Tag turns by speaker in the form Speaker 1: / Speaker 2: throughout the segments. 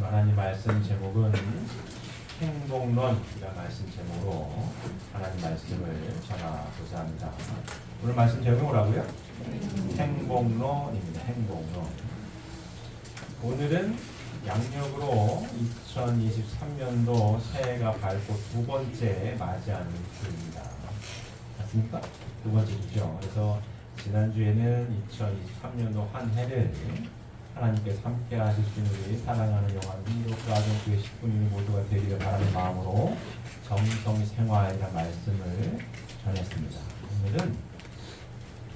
Speaker 1: 하나님 말씀 제목은 행복론이라는 말씀 제목으로 하나님 말씀을 전하고자 합니다. 오늘 말씀 제목이 뭐라고요? 행복론입니다. 행복론. 오늘은 양력으로 2023년도 새해가 밝고 두 번째 맞이하는 주입니다. 맞습니까? 두 번째 주죠. 그래서 지난주에는 2023년도 한 해를 하나님께서 함께 하실 수 있는 우리 사랑하는 영원 민족 가정교회 식구님 모두가 되기를 바라는 마음으로 정성 생활이라는 말씀을 전했습니다. 오늘은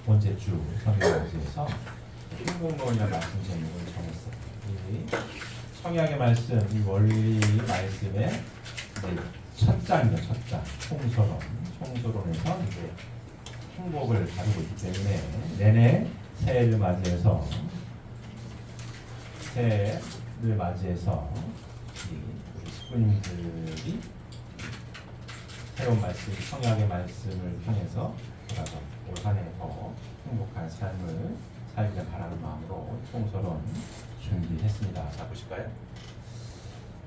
Speaker 1: 번째 주 성경에서 행복론이라는 말씀 제목을 전했어요. 이 성약의 말씀, 이 원리 말씀의 첫 장이죠. 첫 장, 총서론. 총서론에서 이제 행복을 다루고 있기 때문에 내내 새해를 맞이해서 우리 식구님들이 새로운 말씀, 성약의 말씀을 통해서 올 한 해 더 행복한 삶을 살기를 바라는 마음으로 총서론 준비했습니다. 자, 보실까요?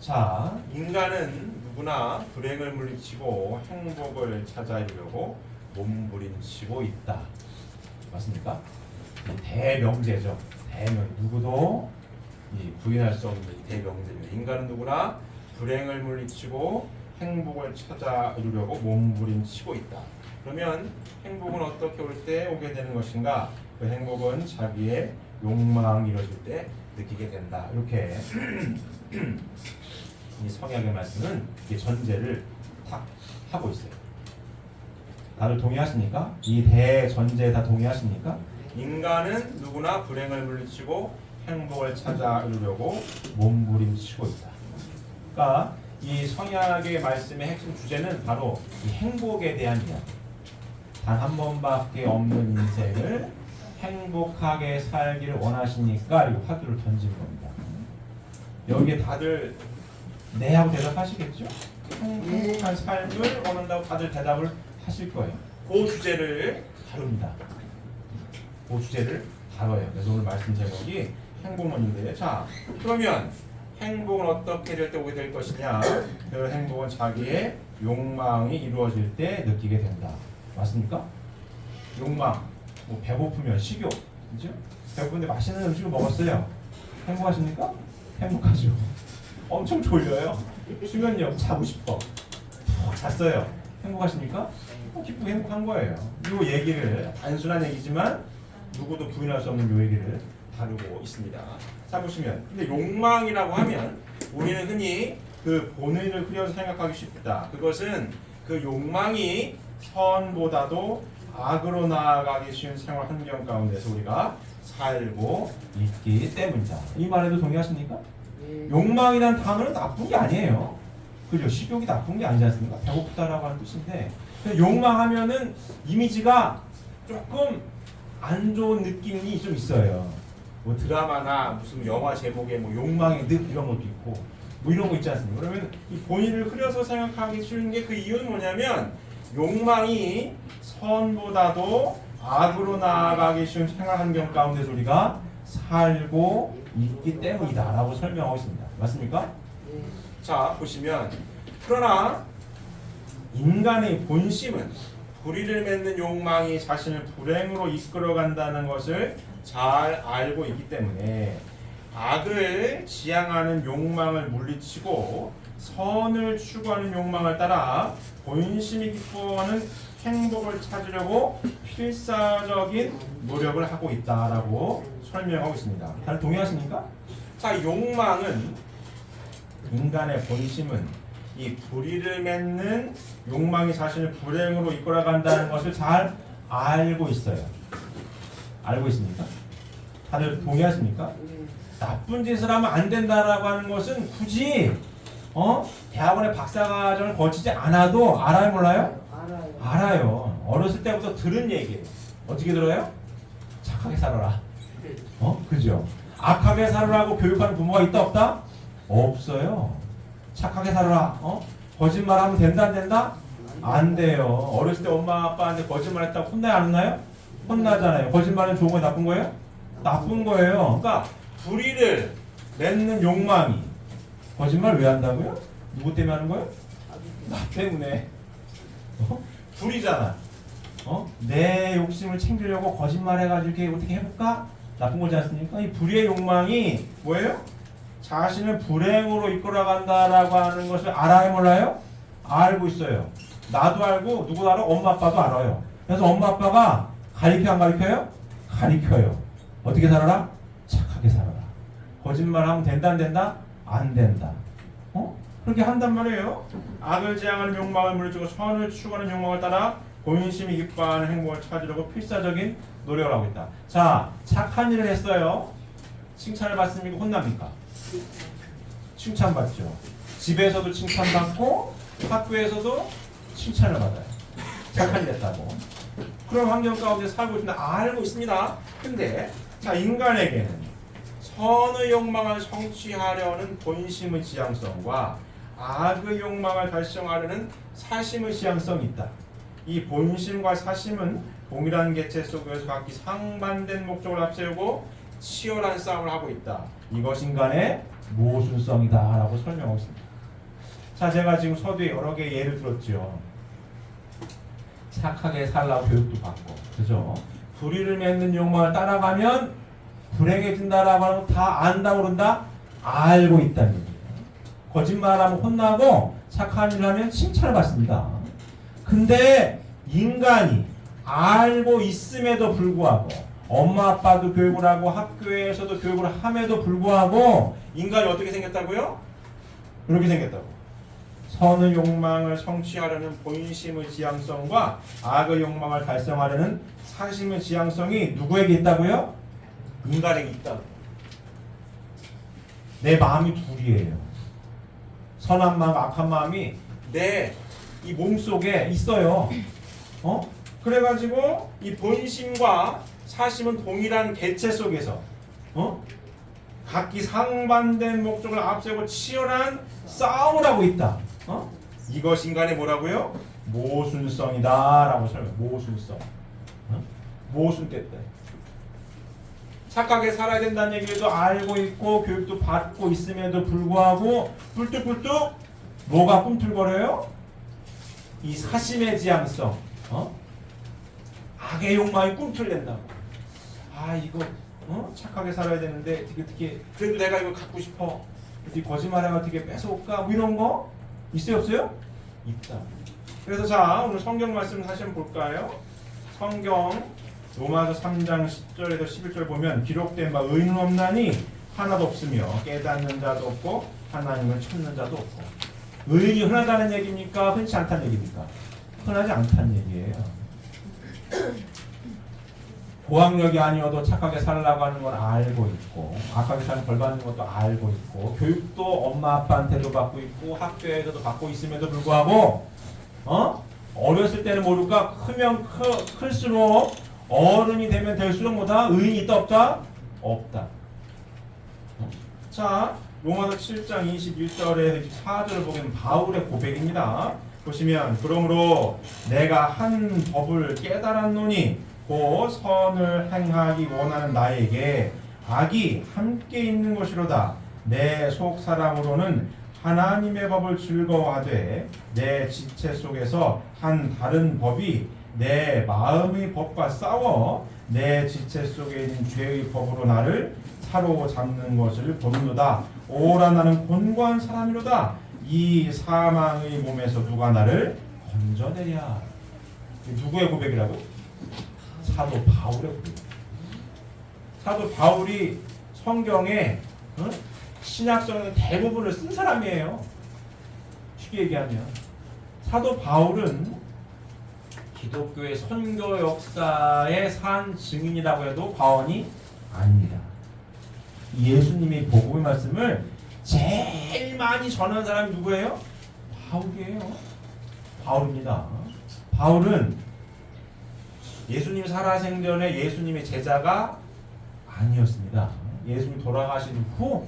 Speaker 1: 자, 인간은 누구나 불행을 물리치고 행복을 찾아 이루려고 몸부림치고 있다. 맞습니까? 대명제죠. 대명. 누구도 부인할 수 없는 대명제입니다. 인간은 누구나 불행을 물리치고 행복을 찾아 이루려고 몸부림치고 있다. 그러면 행복은 어떻게 올 때 오게 되는 것인가? 그 행복은 자기의 욕망이 이루어질 때 느끼게 된다. 이렇게 이 성약의 말씀은 이 전제를 탁 하고 있어요. 다들 동의하십니까? 이 대전제에 다 동의하십니까? 인간은 누구나 불행을 물리치고 행복을 찾아 이루려고 몸부림치고 있다. 그러니까 이 성약의 말씀의 핵심 주제는 바로 이 행복에 대한 이야기. 단 한 번밖에 없는 인생을 행복하게 살기를 원하시니까 이 화두를 던지는 겁니다. 여기에 다들 네 하고 대답하시겠죠? 행복한 삶을 원한다고 다들 대답을 하실 거예요. 그 주제를 다룹니다. 그 주제를 다뤄요. 그래서 오늘 말씀 제목이 행복론인데, 자, 그러면 행복은 어떻게 될 때 오게 될 것이냐? 그 행복은 자기의 욕망이 이루어질 때 느끼게 된다. 맞습니까? 욕망, 뭐 배고프면 식욕, 그죠? 배고픈데 맛있는 음식을 먹었어요. 행복하십니까? 행복하죠. 엄청 졸려요. 수면력 자고 싶어. 잤어요. 행복하십니까? 기쁘게 행복한 거예요. 이 얘기를 단순한 얘기지만 누구도 부인할 수 없는 이 얘기를 다루고 있습니다. 자, 보시면 근데 욕망이라고 하면 우리는 흔히 그 본의를 그려서 생각하기 쉽다. 그것은 그 욕망이 선보다도 악으로 나아가기 쉬운 생활 환경 가운데서 우리가 살고 있기 때문이다. 이 말에도 동의하십니까? 욕망이라는 단어는 나쁜 게 아니에요. 그죠? 식욕이 나쁜 게 아니지 않습니까? 배고프다라고 하는 뜻인데 욕망하면은 이미지가 조금 안 좋은 느낌이 좀 있어요. 뭐 드라마나 무슨 영화 제목에 뭐 욕망의 늪 이런 것도 있고 뭐 이런 거 있지 않습니까? 그러면 이 본인을 흐려서 생각하기 쉬운 게 그 이유는 뭐냐면 욕망이 선보다도 악으로 나아가기 쉬운 생활 환경 가운데서 우리가 살고 있기 때문이다라고 설명하고 있습니다. 맞습니까? 자, 보시면 그러나 인간의 본심은 불의를 맺는 욕망이 자신을 불행으로 이끌어간다는 것을 잘 알고 있기 때문에 악을 지향하는 욕망을 물리치고 선을 추구하는 욕망을 따라 본심이 기뻐하는 행복을 찾으려고 필사적인 노력을 하고 있다라고 설명하고 있습니다. 다들 동의하십니까? 자, 욕망은 인간의 본심은 이 불의를 맺는 욕망이 자신을 불행으로 이끌어간다는 것을 잘 알고 있어요. 알고 있습니까? 다들 동의하십니까? 나쁜 짓을 하면 안 된다라고 하는 것은 굳이 대학원의 박사과정을 거치지 않아도 알아요, 몰라요? 알아요. 어렸을 때부터 들은 얘기예요. 어떻게 들어요? 착하게 살아라. 그죠? 악하게 살아라고 교육하는 부모가 있다 없다? 없어요. 착하게 살아라. 거짓말하면 된다 안 된다? 안 돼요. 어렸을 때 엄마 아빠한테 거짓말했다고 혼나요 안 혼나요? 혼나잖아요. 거짓말은 좋은 거예요 나쁜 거예요? 나쁜 거예요. 그러니까 불의를 맺는 욕망이 거짓말 왜 한다고요? 누구 때문에 하는 거예요? 나 때문에. 불이잖아. 내 욕심을 챙기려고 거짓말해가지고 이렇게 어떻게 해볼까? 나쁜 거지 않습니까? 이 불의의 욕망이 뭐예요? 자신을 불행으로 이끌어간다라고 하는 것을 알아요, 몰라요? 알고 있어요. 나도 알고 누구도 알아? 엄마 아빠도 알아요. 그래서 엄마 아빠가 가르쳐 안 가르쳐요? 가르쳐요. 어떻게 살아라? 착하게 살아라. 거짓말하면 된다 안 된다? 안 된다. 그렇게 한단 말이에요. 악을 지향하는 욕망을 물리치고 선을 추구하는 욕망을 따라 본심이 기뻐하는 행복을 찾으려고 필사적인 노력을 하고 있다. 자, 착한 일을 했어요. 칭찬을 받습니까? 혼납니까? 칭찬받죠. 집에서도 칭찬받고 학교에서도 칭찬을 받아요. 착한 일 했다고. 그런 환경 가운데 살고 있는데 알고 있습니다. 근데 자, 인간에게는 선의 욕망을 성취하려는 본심의 지향성과 악의 욕망을 달성하려는 사심의 지향성이 있다. 이 본심과 사심은 동일한 개체 속에서 각기 상반된 목적을 앞세우고 치열한 싸움을 하고 있다. 이것이 인간의 모순성이다라고 설명하고 있습니다. 자, 제가 지금 서두에 여러 개의 예를 들었죠. 착하게 살라고 교육도 받고, 그죠? 불의를 맺는 욕망을 따라가면 불행해진다라고 하는 거 다 안다고 그런다? 알고 있다는 얘기예요. 거짓말하면 혼나고 착한 일을 하면 칭찬을 받습니다. 근데 인간이 알고 있음에도 불구하고 엄마 아빠도 교육을 하고 학교에서도 교육을 함에도 불구하고 인간이 어떻게 생겼다고요? 이렇게 생겼다고. 선의 욕망을 성취하려는 본심의 지향성과 악의 욕망을 달성하려는 사심의 지향성이 누구에게 있다고요? 인간에게 있다고. 내 마음이 둘이에요. 선한 마음, 악한 마음이 내 이 몸속에 있어요. 그래가지고 이 본심과 사심은 동일한 개체 속에서 각기 상반된 목적을 앞세우고 치열한 싸움을 하고 있다. 이것이 인간의 뭐라고요? 모순성이다라고 설명. 모순성. 모순됐다. 착하게 살아야 된다는 얘기도 알고 있고 교육도 받고 있음에도 불구하고 뿔뚝뿔뚝 뭐가 꿈틀거려요? 이 사심의 지향성, 악의 욕망이 꿈틀댄다고. 아, 이거 착하게 살아야 되는데 어떻게 그래도 내가 이거 갖고 싶어. 어떻게 거짓말하면 어떻게 뺏어올까? 뭐 이런 거 있어요, 없어요? 있다. 그래서 자, 오늘 성경 말씀 다시 한번 볼까요? 성경 로마서 3장 10절에서 11절 보면 기록된 바 의인은 없나니 하나도 없으며 깨닫는 자도 없고 하나님을 찾는 자도 없고. 의인이 흔하다는 얘기입니까? 흔치 않다는 얘기입니까? 흔하지 않다는 얘기예요. 고학력이 아니어도 착하게 살라고 하는 건 알고 있고 악하게 살면 벌 받는 것도 알고 있고 교육도 엄마 아빠한테도 받고 있고 학교에서도 받고 있음에도 불구하고 어렸을 때는 모를까 크면 클수록 어른이 되면 될수록 뭐다? 의인이 있다 없다? 없다. 자, 로마서 7장 21절에 24절을 보면 바울의 고백입니다. 보시면 그러므로 내가 한 법을 깨달았노니 곧 선을 행하기 원하는 나에게 악이 함께 있는 것이로다. 내 속 사람으로는 하나님의 법을 즐거워하되 내 지체 속에서 한 다른 법이 내 마음의 법과 싸워 내 지체 속에 있는 죄의 법으로 나를 사로잡는 것을 보는도다. 오라 나는 곤고한 사람이로다. 이 사망의 몸에서 누가 나를 건져내랴. 누구의 고백이라고? 사도 바울의 고백. 사도 바울이 성경에 신약성의 대부분을 쓴 사람이에요. 쉽게 얘기하면 사도 바울은 기독교의 선교 역사의 산 증인이라고 해도 과언이 아닙니다. 예수님이 복음의 말씀을 제일 많이 전한 사람이 누구예요? 바울이에요. 바울입니다. 바울은 예수님 살아생전에 예수님의 제자가 아니었습니다. 예수님 돌아가신 후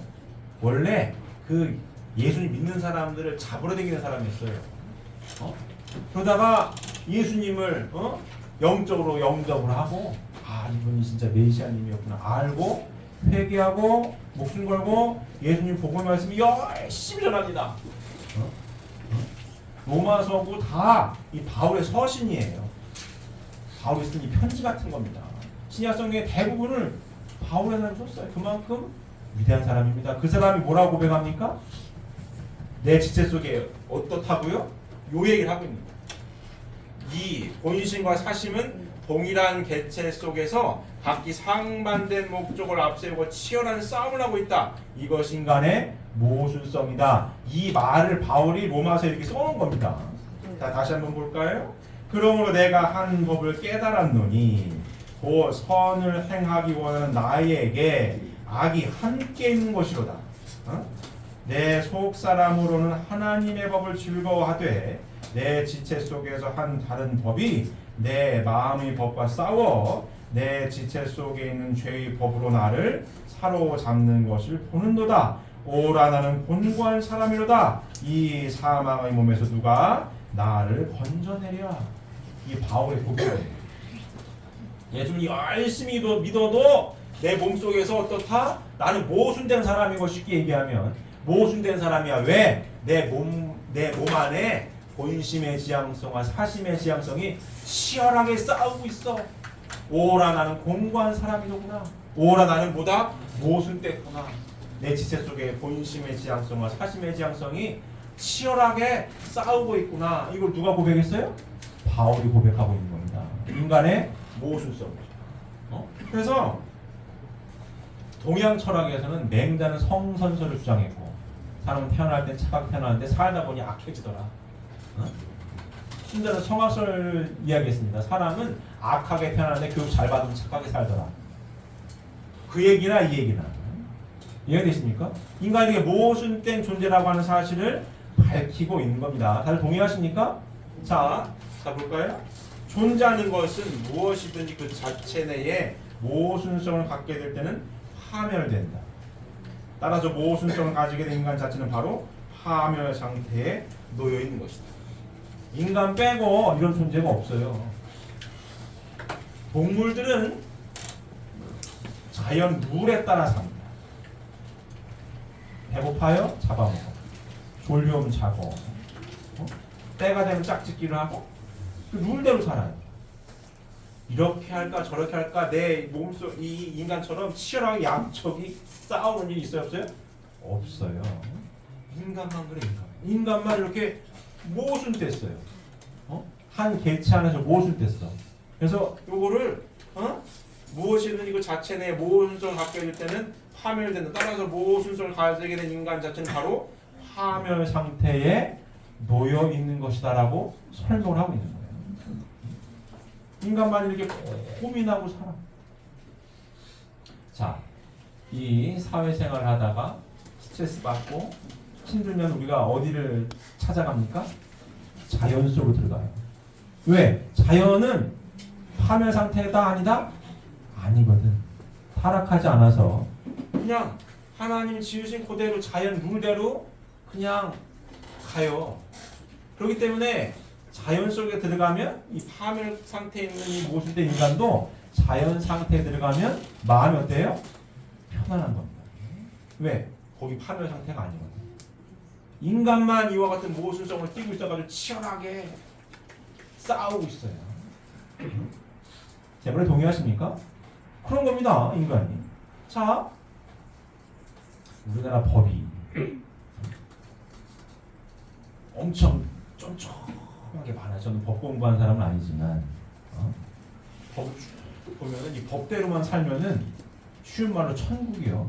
Speaker 1: 원래 그 예수님 믿는 사람들을 잡으러 다니는 사람이었어요. 그러다가 예수님을 영적으로 영접을 하고 이분이 진짜 메시아님이었구나 알고 회개하고 목숨 걸고 예수님 복음의 말씀이 열심히 전합니다. 로마서고 다 이 바울의 서신이에요. 바울이 쓴 이 편지 같은 겁니다. 신약 성경의 대부분을 바울의 사람이 썼어요. 그만큼 위대한 사람입니다. 그 사람이 뭐라고 고백합니까? 내 지체 속에 어떻다고요? 요 얘기를 하고 있는 거예요. 이 본심과 사심은 동일한 개체 속에서 각기 상반된 목적을 앞세우고 치열한 싸움을 하고 있다. 이것이 인간의 모순성이다. 이 말을 바울이 로마서에 이렇게 써놓은 겁니다. 자, 다시 한번 볼까요? 그러므로 내가 한 법을 깨달았노니 곧 선을 행하기 원하는 나에게 악이 함께 있는 것이로다. 내 속사람으로는 하나님의 법을 즐거워하되 내 지체 속에서 한 다른 법이 내 마음의 법과 싸워 내 지체 속에 있는 죄의 법으로 나를 사로잡는 것을 보는도다. 오라 나는 곤고한 사람이로다. 이 사망의 몸에서 누가 나를 건져내랴. 이 바울의 고백이에요. 예수님 열심히 믿어도 내 몸속에서 어떻다? 나는 모순된 사람이고 쉽게 얘기하면 모순된 사람이야. 왜? 내 몸 안에 본심의 지향성과 사심의 지향성이 치열하게 싸우고 있어. 오라 나는 공고한 사람이로구나. 오라 나는 뭐다? 모순됐구나. 내 지체 속에 본심의 지향성과 사심의 지향성이 치열하게 싸우고 있구나. 이걸 누가 고백했어요? 바울이 고백하고 있는 겁니다. 인간의 모순성. 그래서 동양 철학에서는 맹자는 성선설을 주장했고 사람은 태어날 때 착하게 태어나는데 살다 보니 악해지더라. 신자는 성악설 이야기했습니다. 사람은 악하게 태어나는데 교육 잘 받으면 착하게 살더라. 그 얘기나 이 얘기나 이해되십니까? 인간에게 모순된 존재라고 하는 사실을 밝히고 있는 겁니다. 다들 동의하십니까? 자 볼까요? 존재하는 것은 무엇이든지 그 자체 내에 모순성을 갖게 될 때는 파멸된다. 따라서 모순성을 가지게 된 인간 자체는 바로 파멸 상태에 놓여 있는 것이다. 인간 빼고 이런 존재가 없어요. 동물들은 자연 룰에 따라 삽니다. 배고파요? 잡아먹어. 졸려면 자고. 때가 되면 짝짓기를 하고 그 룰대로 살아요. 이렇게 할까 저렇게 할까 내 몸속 이 인간처럼 치열하게 양쪽이 싸우는 일이 있어요 없어요? 없어요. 인간만 그래 인간만 이렇게 모순됐어요. 한 개체 안에서 모순됐어. 그래서 요거를 무엇이든 그 자체 내에 모순성을 갖게 될 때는 파멸된다. 따라서 모순성을 가지게 된 인간 자체는 바로 파멸 상태에 놓여 있는 것이다라고 설명을 하고 있는 거예요. 인간만 이렇게 고민하고 살아. 자, 이 사회생활을 하다가 스트레스 받고 힘들면 우리가 어디를 찾아갑니까? 자연 속으로 들어가요. 왜? 자연은 파멸 상태다 아니다? 아니거든. 타락하지 않아서 그냥 하나님 지으신 그대로 자연 룰대로 그냥 가요. 그렇기 때문에 자연 속에 들어가면 이 파멸 상태에 있는 이 모순된 인간도 자연 상태에 들어가면 마음이 어때요? 편안한 겁니다. 왜? 거기 파멸 상태가 아니거든. 인간만 이와 같은 모순성을 띠고 있어가지고 치열하게 싸우고 있어요. 제 말에 동의하십니까? 그런 겁니다, 인간이. 자, 우리나라 법이 엄청 쫀쫀하게 많아요. 저는 법 공부한 사람은 아니지만 법 보면은 이 법대로만 살면은 쉬운 말로 천국이요.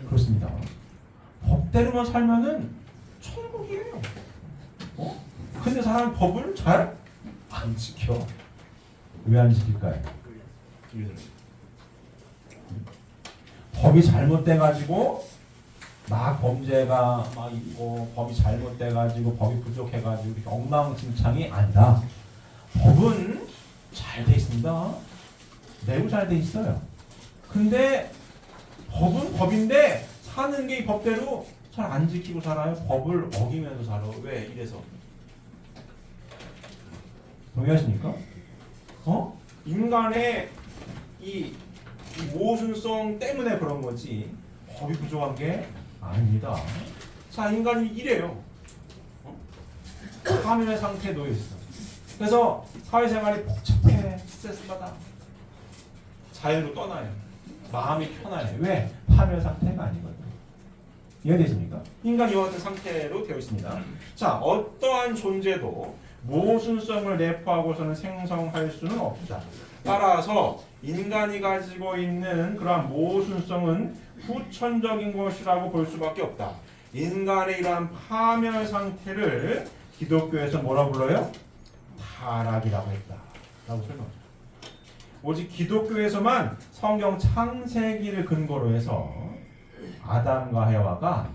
Speaker 1: 그렇습니다. 법대로만 살면은 천국이에요. 근데 사람은 법을 잘 안 지켜. 왜 안 지킬까요? 법이 잘못돼가지고 막 범죄가 막 있고 법이 잘못돼가지고 법이 부족해가지고 이렇게 엉망진창이 아니라 법은 잘 돼 있습니다. 매우 잘 돼 있어요. 근데 법은 법인데 사는 게 이 법대로 잘 안 지키고 살아요. 법을 어기면서 살아. 왜? 이래서. 동의하십니까? 인간의 이 모순성 때문에 그런 거지. 법이 부족한 게 아닙니다. 자, 인간이 이래요. 파멸의 상태에 놓여 있어. 그래서 사회생활이 복잡해, 스트레스 받아. 자유로 떠나요. 마음이 편안해. 왜? 파멸 상태가 아니거든요. 이해되십니까? 인간이 이와 같은 상태로 되어 있습니다. 자, 어떠한 존재도 모순성을 내포하고서는 생성할 수는 없다. 따라서 인간이 가지고 있는 그러한 모순성은 후천적인 것이라고 볼 수밖에 없다. 인간의 이러한 파멸 상태를 기독교에서 뭐라 불러요? 타락이라고 했다. 라고 설명합니다. 오직 기독교에서만 성경 창세기를 근거로 해서 아담과 해와가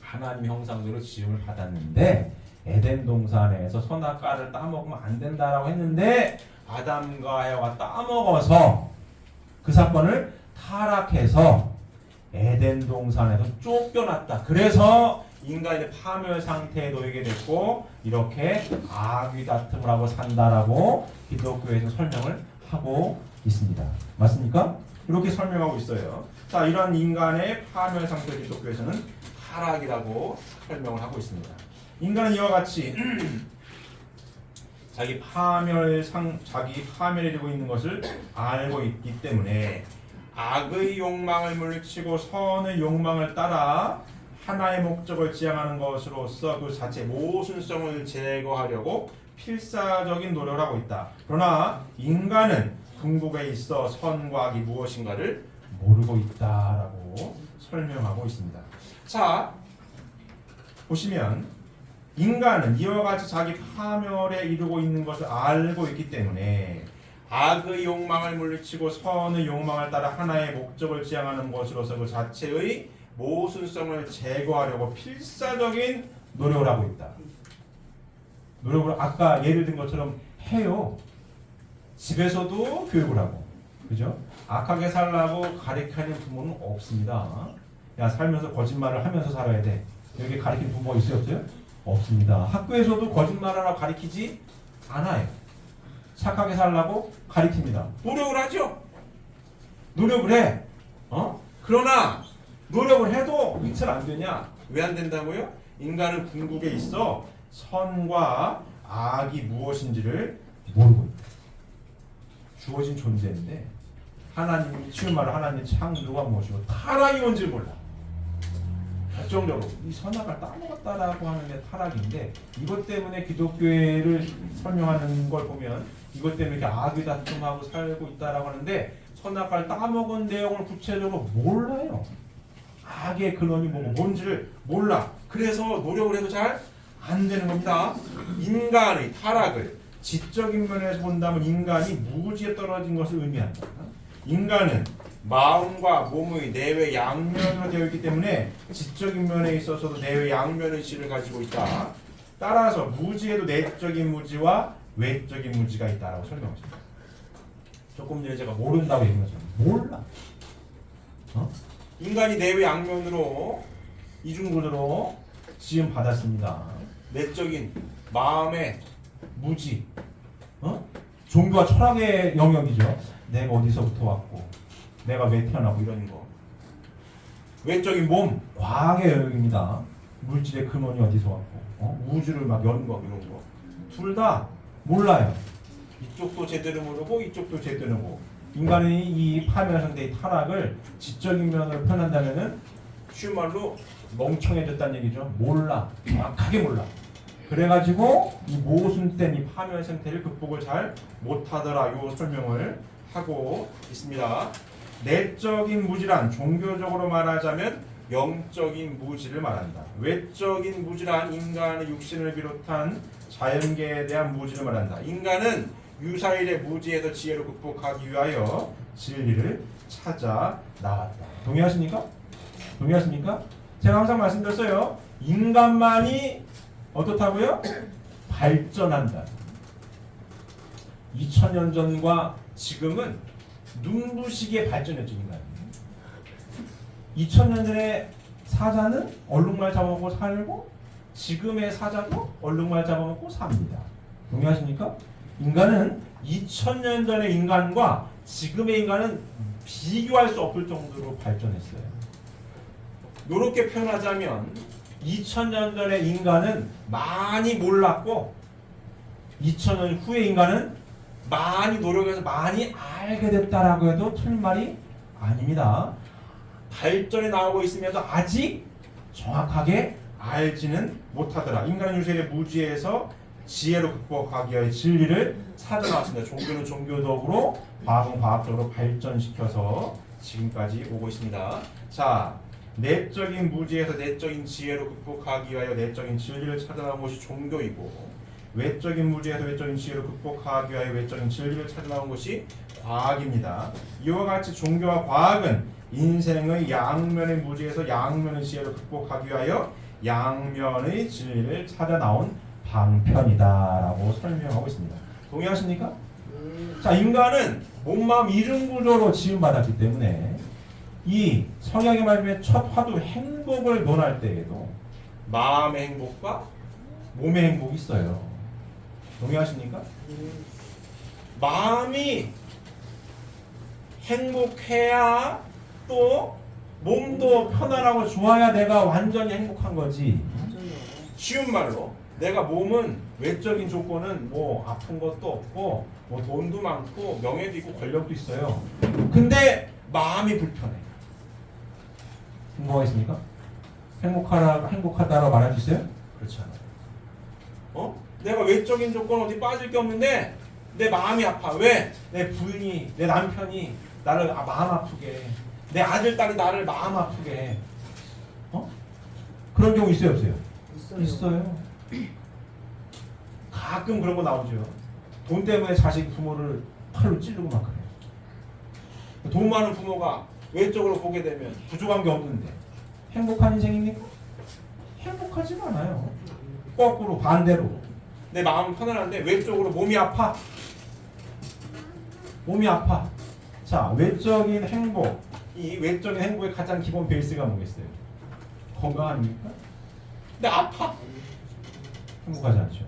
Speaker 1: 하나님의 형상대로 지음을 받았는데 에덴 동산에서 선악과를 따먹으면 안 된다라고 했는데 아담과 해와가 따먹어서 그 사건을 타락해서 에덴 동산에서 쫓겨났다. 그래서 인간의 파멸 상태에 놓이게 됐고 이렇게 악의 다툼을 하고 산다라고 기독교에서 설명을 하고 있습니다. 맞습니까? 이렇게 설명하고 있어요. 자, 이런 인간의 파멸 상태를 기독교에서는 타락이라고 설명을 하고 있습니다. 인간은 이와 같이 자기 파멸에 이르고 있는 것을 알고 있기 때문에 악의 욕망을 물리치고 선의 욕망을 따라 하나의 목적을 지향하는 것으로서 그 자체 모순성을 제거하려고 필사적인 노력을 하고 있다. 그러나 인간은 궁극에 있어 선과 악이 무엇인가를 모르고 있다라고 설명하고 있습니다. 자, 보시면 인간은 이와 같이 자기 파멸에 이르고 있는 것을 알고 있기 때문에 악의 욕망을 물리치고 선의 욕망을 따라 하나의 목적을 지향하는 것으로서 그 자체의 모순성을 제거하려고 필사적인 노력을 하고 있다. 노력을 아까 예를 든 것처럼 해요. 집에서도 교육을 하고, 그죠? 악하게 살라고 가르치는 부모는 없습니다. 야, 살면서 거짓말을 하면서 살아야 돼. 여기 가르치는 부모 있어요, 없어요? 없습니다. 학교에서도 거짓말하라고 가르치지 않아요. 착하게 살라고 가르칩니다. 노력을 하죠. 노력을 해. 그러나 노력을 해도 이틀 안 되냐? 왜 안 된다고요? 인간은 궁극에 있어 선과 악이 무엇인지를 모르고 있다. 주어진 존재인데 하나님이 쉬운 말로 하나님 창조가 무엇이고 타락이 뭔지 몰라. 결정적으로 이 선악을 따먹었다라고 하는데 타락인데 이것 때문에 기독교회를 설명하는 걸 보면 이것 때문에 이렇게 악의 다툼하고 살고 있다라고 하는데 선악과를 따먹은 내용을 구체적으로 몰라요. 악의 근원이 뭐고 뭔지를 몰라. 그래서 노력을 해도 잘 안 되는 겁니다. 인간의 타락을 지적인 면에서 본다면 인간이 무지에 떨어진 것을 의미한다. 인간은 마음과 몸의 내외 양면으로 되어 있기 때문에 지적인 면에 있어서도 내외 양면의식을 가지고 있다. 따라서 무지에도 내적인 무지와 외적인 무지가 있다라고 설명했습니다. 조금 전에 제가 모른다고 얘기했죠. 몰라. 인간이 내외 양면으로 이중구조로 지음 받았습니다. 내적인 마음의 무지, 종교와 철학의 영역이죠. 내가 어디서부터 왔고, 내가 왜 태어나고 이런 거. 외적인 몸, 과학의 영역입니다. 물질의 근원이 어디서 왔고, 우주를 막 여는 거 이런 거. 둘 다 몰라요. 이쪽도 제대로 모르고 이쪽도 제대로 모르고. 인간의 이 파멸 상태의 타락을 지적인 면으로 표현한다면은 쉬운 말로 멍청해졌다는 얘기죠. 몰라, 정확하게 몰라. 그래가지고 이 모순된 이 파멸 상태를 극복을 잘 못하더라. 요 설명을 하고 있습니다. 내적인 무지란 종교적으로 말하자면 영적인 무지를 말한다. 외적인 무지란 인간의 육신을 비롯한 자연계에 대한 무지를 말한다. 인간은 유사일의 무지에서 지혜로 극복하기 위하여 진리를 찾아 나왔다. 동의하십니까? 동의하십니까? 제가 항상 말씀드렸어요. 인간만이 어떻다고요? 발전한다. 2000년 전과 지금은 눈부시게 발전했죠. 인간이. 2000년 전에 사자는 얼룩말 잡아먹고 살고 지금의 사자도 얼룩말 잡아먹고 삽니다. 동의하십니까? 인간은 2000년 전의 인간과 지금의 인간은 비교할 수 없을 정도로 발전했어요. 이렇게 표현하자면 2000년 전의 인간은 많이 몰랐고 2000년 후의 인간은 많이 노력해서 많이 알게 됐다라고 해도 틀린 말이 아닙니다. 발전이 나오고 있으면서 아직 정확하게 알지는 못하더라. 인간은 유생의 무지에서 지혜로 극복하기 위해 진리를 찾아 나왔습니다. 종교는 종교적으로, 과학은 과학적으로 발전시켜서 지금까지 오고 있습니다. 자, 내적인 무지에서 내적인 지혜로 극복하기 위하여 내적인 진리를 찾아 나온 것이 종교이고, 외적인 무지에서 외적인 지혜로 극복하기 위하여 외적인 진리를 찾아 나온 것이 과학입니다. 이와 같이 종교와 과학은 인생의 양면의 무지에서 양면의 지혜로 극복하기 위하여 양면의 진리를 찾아 나온 방편이다라고 설명하고 있습니다. 동의하십니까? 자, 인간은 몸, 마음, 이중 구조로 지음받았기 때문에 이 성경의 말씀에 첫 화두 행복을 논할 때에도 마음의 행복과 몸의 행복이 있어요. 동의하십니까? 마음이 행복해야 또 몸도 편안하고 좋아야 내가 완전히 행복한 거지. 쉬운 말로 내가 몸은 외적인 조건은 뭐 아픈 것도 없고 뭐 돈도 많고 명예도 있고 권력도 있어요. 근데 마음이 불편해. 뭐가 있습니까? 행복하다라고 말할 수 있어요? 그렇지 않아요. 내가 외적인 조건 어디 빠질 게 없는데 내 마음이 아파. 왜? 내 부인이, 내 남편이 나를 마음 아프게 해. 내 아들, 딸이 나를 마음 아프게 해. 그런 경우 있어요, 없어요? 있어요. 가끔 그런 거 나오죠. 돈 때문에 자식 부모를 칼로 찌르고 막 그래요. 돈 많은 부모가 외적으로 보게 되면 부족한 게 없는데 행복한 인생입니까? 행복하지가 않아요. 거꾸로 반대로 내 마음은 편안한데 외적으로 몸이 아파. 몸이 아파. 자, 외적인 행복. 이 외적인 행복의 가장 기본 베이스가 뭐겠어요? 건강 아닙니까? 근데 아파. 행복하지 않죠.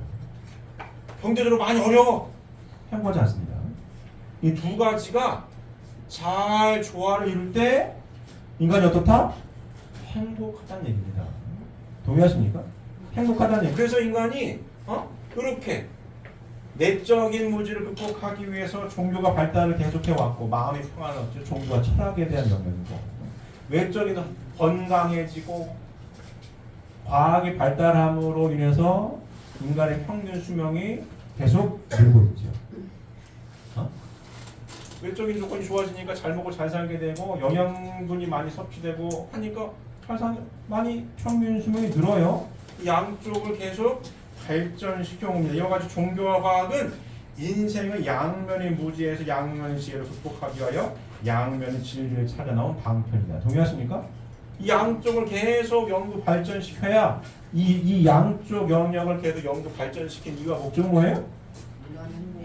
Speaker 1: 경제적으로 많이 어려워. 행복하지 않습니다. 이 두 가지가 잘 조화를 이룰 때 인간이 어떻다? 행복하다는 얘기입니다. 동의하십니까? 행복하다는 얘기. 그래서 인간이 이렇게 내적인 무지를 극복하기 위해서 종교가 발달을 계속해 왔고 마음이 평안해졌죠. 종교와 철학에 대한 영역이고 외적인 건강해지고 과학이 발달함으로 인해서 인간의 평균 수명이 계속 늘고 있죠. 외적인 조건이 좋아지니까 잘 먹고 잘 살게 되고 영양분이 많이 섭취되고 하니까 많이 평균 수명이 늘어요. 양쪽을 계속 발전시켜 옵니다. 이와 같이 종교와 과학은 인생의 양면의 무지에서 양면의 지혜를 극복하기 위하여 양면의 진리를 찾아 나온 방편이다. 동의하십니까? 이 양쪽을 계속 연구 발전시켜야 이 양쪽 영역을 계속 연구 발전시킨 이유와 목적은 뭐예요?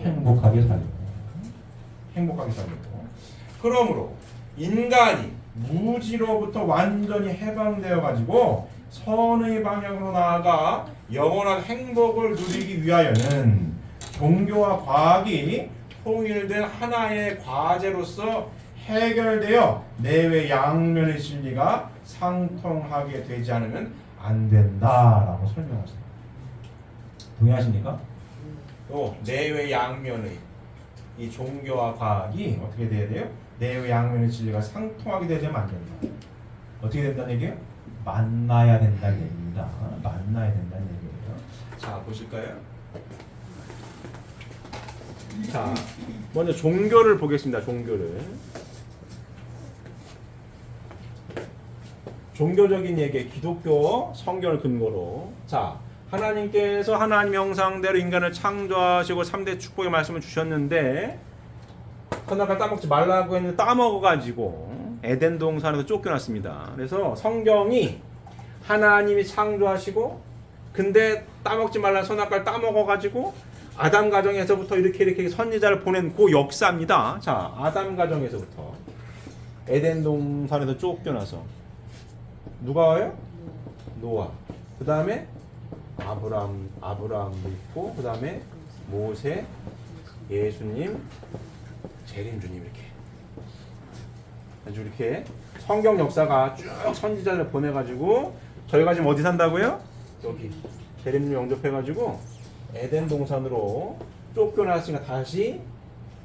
Speaker 1: 행복하게 살려고. 행복하게 살려고. 그러므로 인간이 무지로부터 완전히 해방되어 가지고 선의 방향으로 나아가 영원한 행복을 누리기 위하여는 종교와 과학이 통일된 하나의 과제로서 해결되어 내외 양면의 진리가 상통하게 되지 않으면 안 된다라고 설명하십니다. 동의하십니까? 또 내외 양면의 이 종교와 과학이 어떻게 돼야 돼요? 내외 양면의 진리가 상통하게 되지 않으면 안 된다. 어떻게 된다는 얘기예요? 만나야 된다는 얘기입니다. 만나야 된다는 얘기예요. 자, 보실까요? 자, 먼저 종교를 보겠습니다. 종교적인 얘기, 기독교 성경을 근거로. 자, 하나님께서 하나님 형상대로 인간을 창조하시고 3대 축복의 말씀을 주셨는데 선악과 따먹지 말라고 했는데 따먹어가지고 에덴 동산에서 쫓겨났습니다. 그래서 성경이 하나님이 창조하시고 근데 따먹지 말라는 선악과를 따먹어가지고 아담 가정에서부터 이렇게 선지자를 보낸 그 역사입니다. 자, 아담 가정에서부터 에덴 동산에서 쫓겨나서 누가 와요? 노아. 그 다음에 아브라함도 있고 그 다음에 모세, 예수님, 재림주님 이렇게 성경 역사가 쭉 선지자를 보내가지고 저희가 지금 어디 산다고요? 여기 재림님 영접해가지고 에덴 동산으로 쫓겨났으니까 다시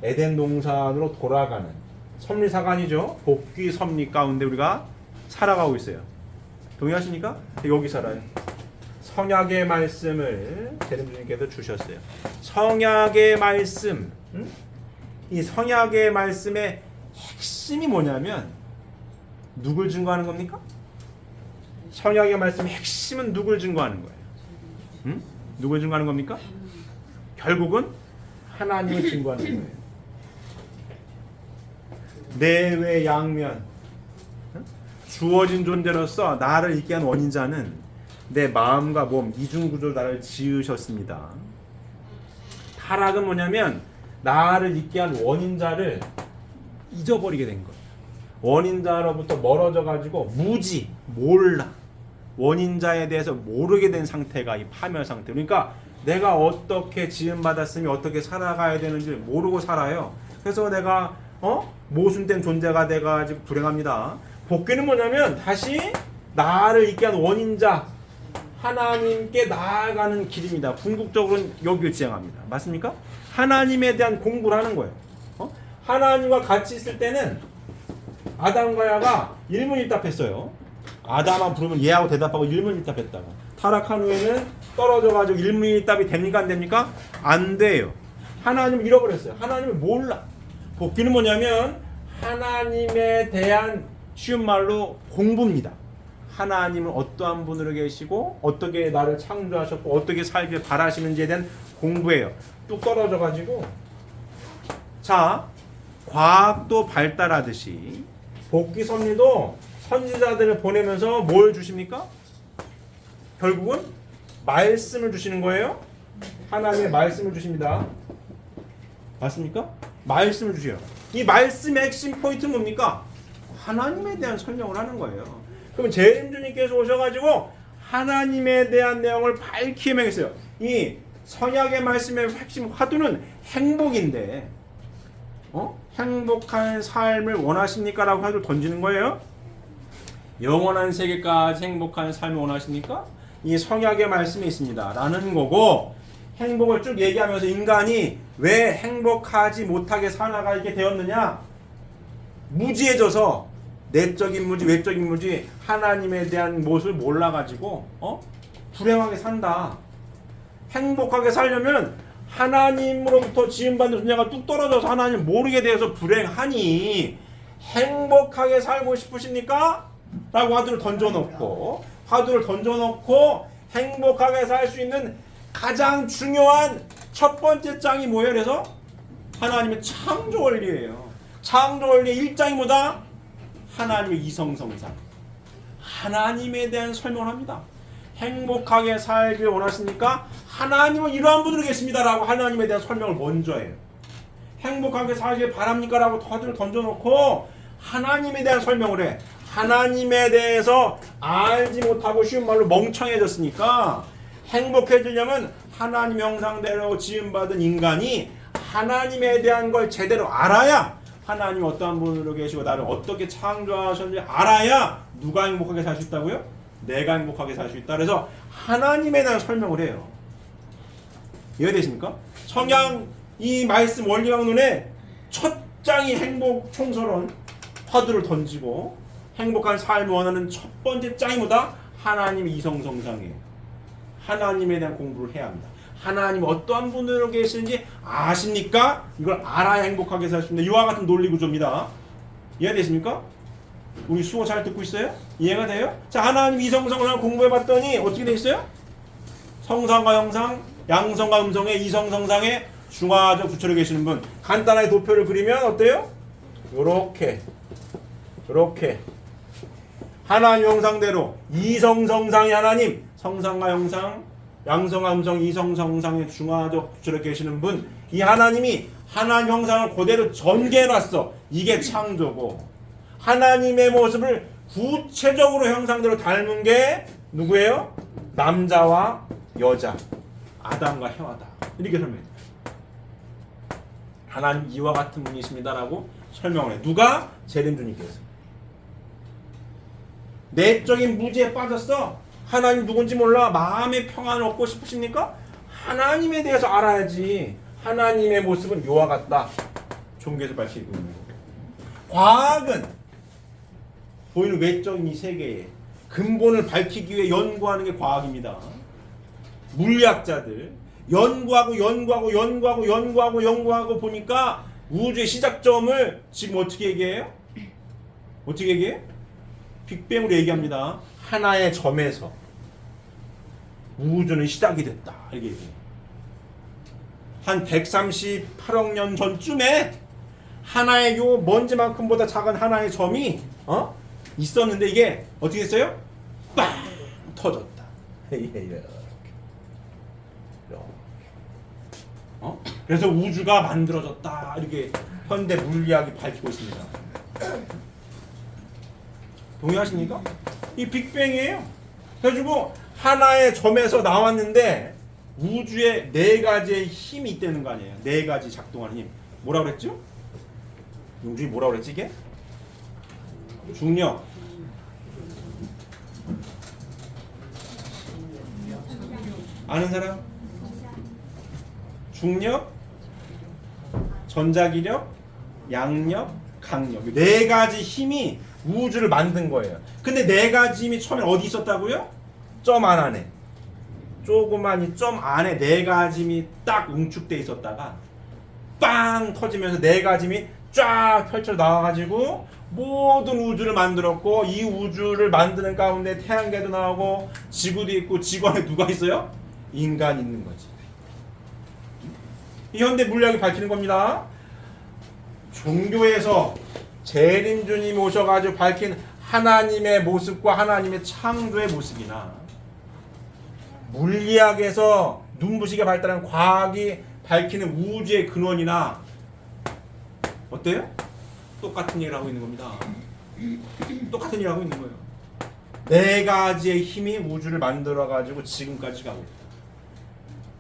Speaker 1: 에덴 동산으로 돌아가는 섭리사관이죠. 복귀 섭리 가운데 우리가 살아가고 있어요. 동의하십니까? 여기 살아요. 성약의 말씀을 재림주님께서 주셨어요. 성약의 말씀, 이 성약의 말씀의 핵심이 뭐냐면 누굴 증거하는 겁니까? 성약의 말씀의 핵심은 누굴 증거하는 거예요? 누굴 증거하는 겁니까? 결국은 하나님을 증거하는 거예요. 내외 양면 주어진 존재로서 나를 있게 한 원인자는 내 마음과 몸 이중구조로 나를 지으셨습니다. 타락은 뭐냐면 나를 있게 한 원인자를 잊어버리게 된 거예요. 원인자로부터 멀어져 가지고 무지, 몰라. 원인자에 대해서 모르게 된 상태가 이 파멸 상태. 그러니까 내가 어떻게 지음받았으면 어떻게 살아가야 되는지 모르고 살아요. 그래서 내가 모순된 존재가 돼가지고 불행합니다. 복귀는 뭐냐면 다시 나를 있게 한 원인자 하나님께 나아가는 길입니다. 궁극적으로는 여기를 지향합니다. 맞습니까? 하나님에 대한 공부를 하는 거예요. 하나님과 같이 있을 때는 아담과 야가 일문일답했어요. 아담만 부르면 예하고 대답하고 일문일답했다가 타락한 후에는 떨어져가지고 일문일답이 됩니까? 안 됩니까? 안 돼요. 하나님을 잃어버렸어요. 하나님을 몰라. 복귀는 뭐냐면 하나님에 대한 쉬운 말로 공부입니다. 하나님은 어떠한 분으로 계시고 어떻게 나를 창조하셨고 어떻게 살길 바라시는지에 대한 공부예요. 뚝 떨어져가지고 자 과학도 발달하듯이 복귀 섭리도 선지자들을 보내면서 뭘 주십니까? 결국은 말씀을 주시는 거예요. 하나님의 말씀을 주십니다. 맞습니까? 말씀을 주셔요. 이 말씀의 핵심 포인트는 뭡니까? 하나님에 대한 설명을 하는 거예요. 그럼 재림주님께서 오셔가지고 하나님에 대한 내용을 밝히 명했어요. 이 선약의 말씀의 핵심 화두는 행복인데 행복한 삶을 원하십니까? 라고 화두를 던지는 거예요. 영원한 세계까지 행복한 삶을 원하십니까? 이 성약의 말씀이 있습니다. 라는 거고 행복을 쭉 얘기하면서 인간이 왜 행복하지 못하게 살아가게 되었느냐? 무지해져서 내적인 무지, 외적인 무지, 하나님에 대한 모습을 몰라가지고 불행하게 산다. 행복하게 살려면 하나님으로부터 지음받는 존재가 뚝 떨어져서 하나님 모르게 되어서 불행하니 행복하게 살고 싶으십니까? 라고 화두를 던져놓고 행복하게 살 수 있는 가장 중요한 첫 번째 장이 뭐예요? 그래서 하나님의 창조 원리예요. 창조 원리의 1장이 뭐다? 하나님의 이성성상. 하나님에 대한 설명을 합니다. 행복하게 살길 원하십니까? 하나님은 이러한 분으로 계십니다라고 하나님에 대한 설명을 먼저 해요. 행복하게 살길 바랍니까? 라고 화두를 던져놓고 하나님에 대한 설명을 해. 하나님에 대해서 알지 못하고 쉬운 말로 멍청해졌으니까 행복해지려면 하나님 형상대로 지음받은 인간이 하나님에 대한 걸 제대로 알아야 하나님 어떠한 분으로 계시고 나를 어떻게 창조하셨는지 알아야 누가 행복하게 살 수 있다고요? 내가 행복하게 살 수 있다. 그래서 하나님에 대한 설명을 해요. 이해되십니까? 성경 이 말씀 원리강론의 첫 장이 행복 총설원 화두를 던지고 행복한 삶을 원하는 첫 번째 장이 뭐다? 하나님의 이성성상이에요. 하나님에 대한 공부를 해야 합니다. 하나님 어떠한 분으로 계시는지 아십니까? 이걸 알아야 행복하게 살 수 있는 이와 같은 논리 구조입니다. 이해되십니까? 우리 수호 잘 듣고 있어요? 이해가 돼요? 자, 하나님 이성성상을 공부해봤더니 어떻게 돼 있어요? 성상과 형상, 양성과 음성의 이성성상의 중화적 부처로 계시는 분. 간단하게 도표를 그리면 어때요? 요렇게 하나님 형상대로 이성성상의 하나님, 성상과 형상, 양성과 음성, 이성성상의 중화적 부처로 계시는 분. 이 하나님이 하나님 형상을 그대로 전개해놨어. 이게 창조고 하나님의 모습을 구체적으로 형상대로 닮은 게 누구예요? 남자와 여자, 아담과 해와다. 이렇게 설명해요. 하나님 이와 같은 분이십니다라고 설명을 해. 누가? 재림주님께서. 내적인 무지에 빠졌어. 하나님 누군지 몰라. 마음의 평안을 얻고 싶으십니까? 하나님에 대해서 알아야지. 하나님의 모습은 요와 같다. 종교에서 밝히고 있는 거고. 과학은 보이는 외적인 이 세계의 근본을 밝히기 위해 연구하는 게 과학입니다. 물리학자들 연구하고 보니까 우주의 시작점을 지금 어떻게 얘기해요? 어떻게 얘기해? 빅뱅으로 얘기합니다. 하나의 점에서 우주는 시작이 됐다. 이렇게 얘기해요. 한 138억 년 전쯤에 하나의 요 먼지만큼보다 작은 하나의 점이 있었는데 이게 어떻게 했어요? 빵 터졌다. 이렇게. 그래서 우주가 만들어졌다. 이렇게 현대 물리학이 밝히고 있습니다. 동의하십니까? 이 빅뱅이에요. 그래가지고 하나의 점에서 나왔는데 우주에 네 가지의 힘이 있다는 거 아니에요. 네 가지 작동하는 힘. 뭐라 그랬죠? 용준이 뭐라 그랬지 이게? 중력, 아는 사람? 중력, 전자기력, 양력, 강력. 네 가지 힘이 우주를 만든 거예요. 근데 네 가지 힘이 처음에 어디 있었다고요? 점 안에. 조그만 이 점 안에 네 가지 힘이 딱 응축돼 있었다가 빵 터지면서 네 가지 힘이 쫙 펼쳐 나와가지고 모든 우주를 만들었고, 이 우주를 만드는 가운데 태양계도 나오고 지구도 있고, 지구 안에 누가 있어요? 인간이 있는 거지. 이 현대 물리학이 밝히는 겁니다. 종교에서 재림주님이 오셔가지고 밝힌 하나님의 모습과 하나님의 창조의 모습이나, 물리학에서 눈부시게 발달한 과학이 밝히는 우주의 근원이나 어때요? 똑같은 얘기를 하고 있는 겁니다. 똑같은 얘기를 하고 있는 거예요. 네 가지의 힘이 우주를 만들어가지고 지금까지 가고 있다.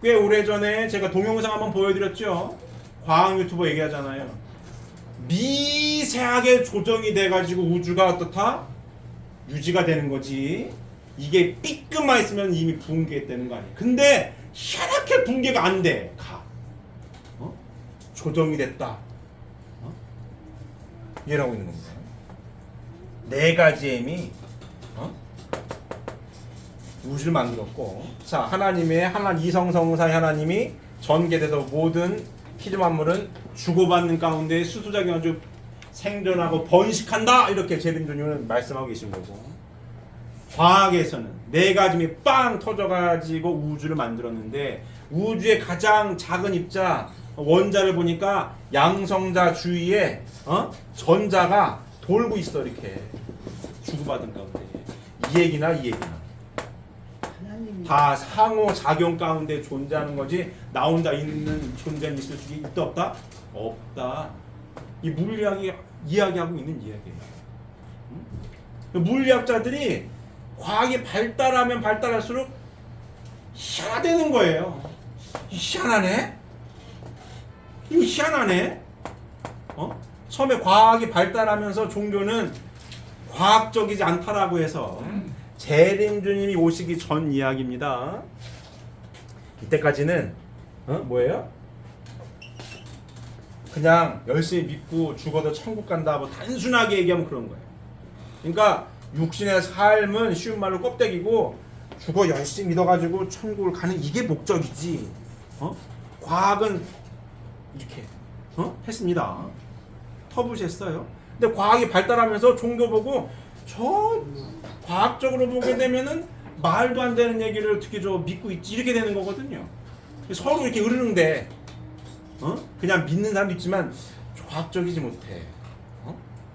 Speaker 1: 꽤 오래전에 제가 동영상 한번 보여드렸죠. 과학 유튜버 얘기하잖아요. 미세하게 조정이 돼가지고 우주가 어떻다? 유지가 되는 거지. 이게 삐끔만 있으면 이미 붕괴했다는 거 아니에요. 근데 희한하게 붕괴가 안 돼. 조정이 됐다. 이라고 있는 겁니다. 네 가지의 힘이 우주를 만들었고, 자, 하나님의 이성성사의 하나님이 전개돼서 모든 피조 만물은 주고받는 가운데 수수작용하고 생존하고 번식한다. 이렇게 재림주님은 말씀하고 계신 거고, 과학에서는 네 가지 힘이 빵 터져가지고 우주를 만들었는데, 우주의 가장 작은 입자 원자를 보니까 양성자 주위에 전자가 돌고 있어. 이렇게 주고받은 가운데. 이 얘기나 다 상호작용 가운데 존재하는 거지, 나 혼자 있는 존재는 있을 수 있다 없다? 없다. 이 물리학이 이야기하고 있는 이야기예요. 물리학자들이 과학이 발달하면 발달할수록 희한하다는 거예요. 희한하네? 이거 희한하네? 처음에 과학이 발달하면서 종교는 과학적이지 않다라고 해서 재림주님이 오시기 전 이야기입니다. 이때까지는 뭐예요? 그냥 열심히 믿고 죽어도 천국 간다, 뭐 단순하게 얘기하면 그런 거예요. 그러니까 육신의 삶은 쉬운 말로 껍데기고, 죽어 열심히 믿어가지고 천국을 가는 이게 목적이지. 과학은 이렇게 했습니다. 터부시했어요. 근데 과학이 발달하면서 종교 보고 저 과학적으로 보게 되면은 말도 안 되는 얘기를 어떻게 저 믿고 있지, 이렇게 되는 거거든요. 서로 이렇게 으르는데 그냥 믿는 사람도 있지만 과학적이지 못해.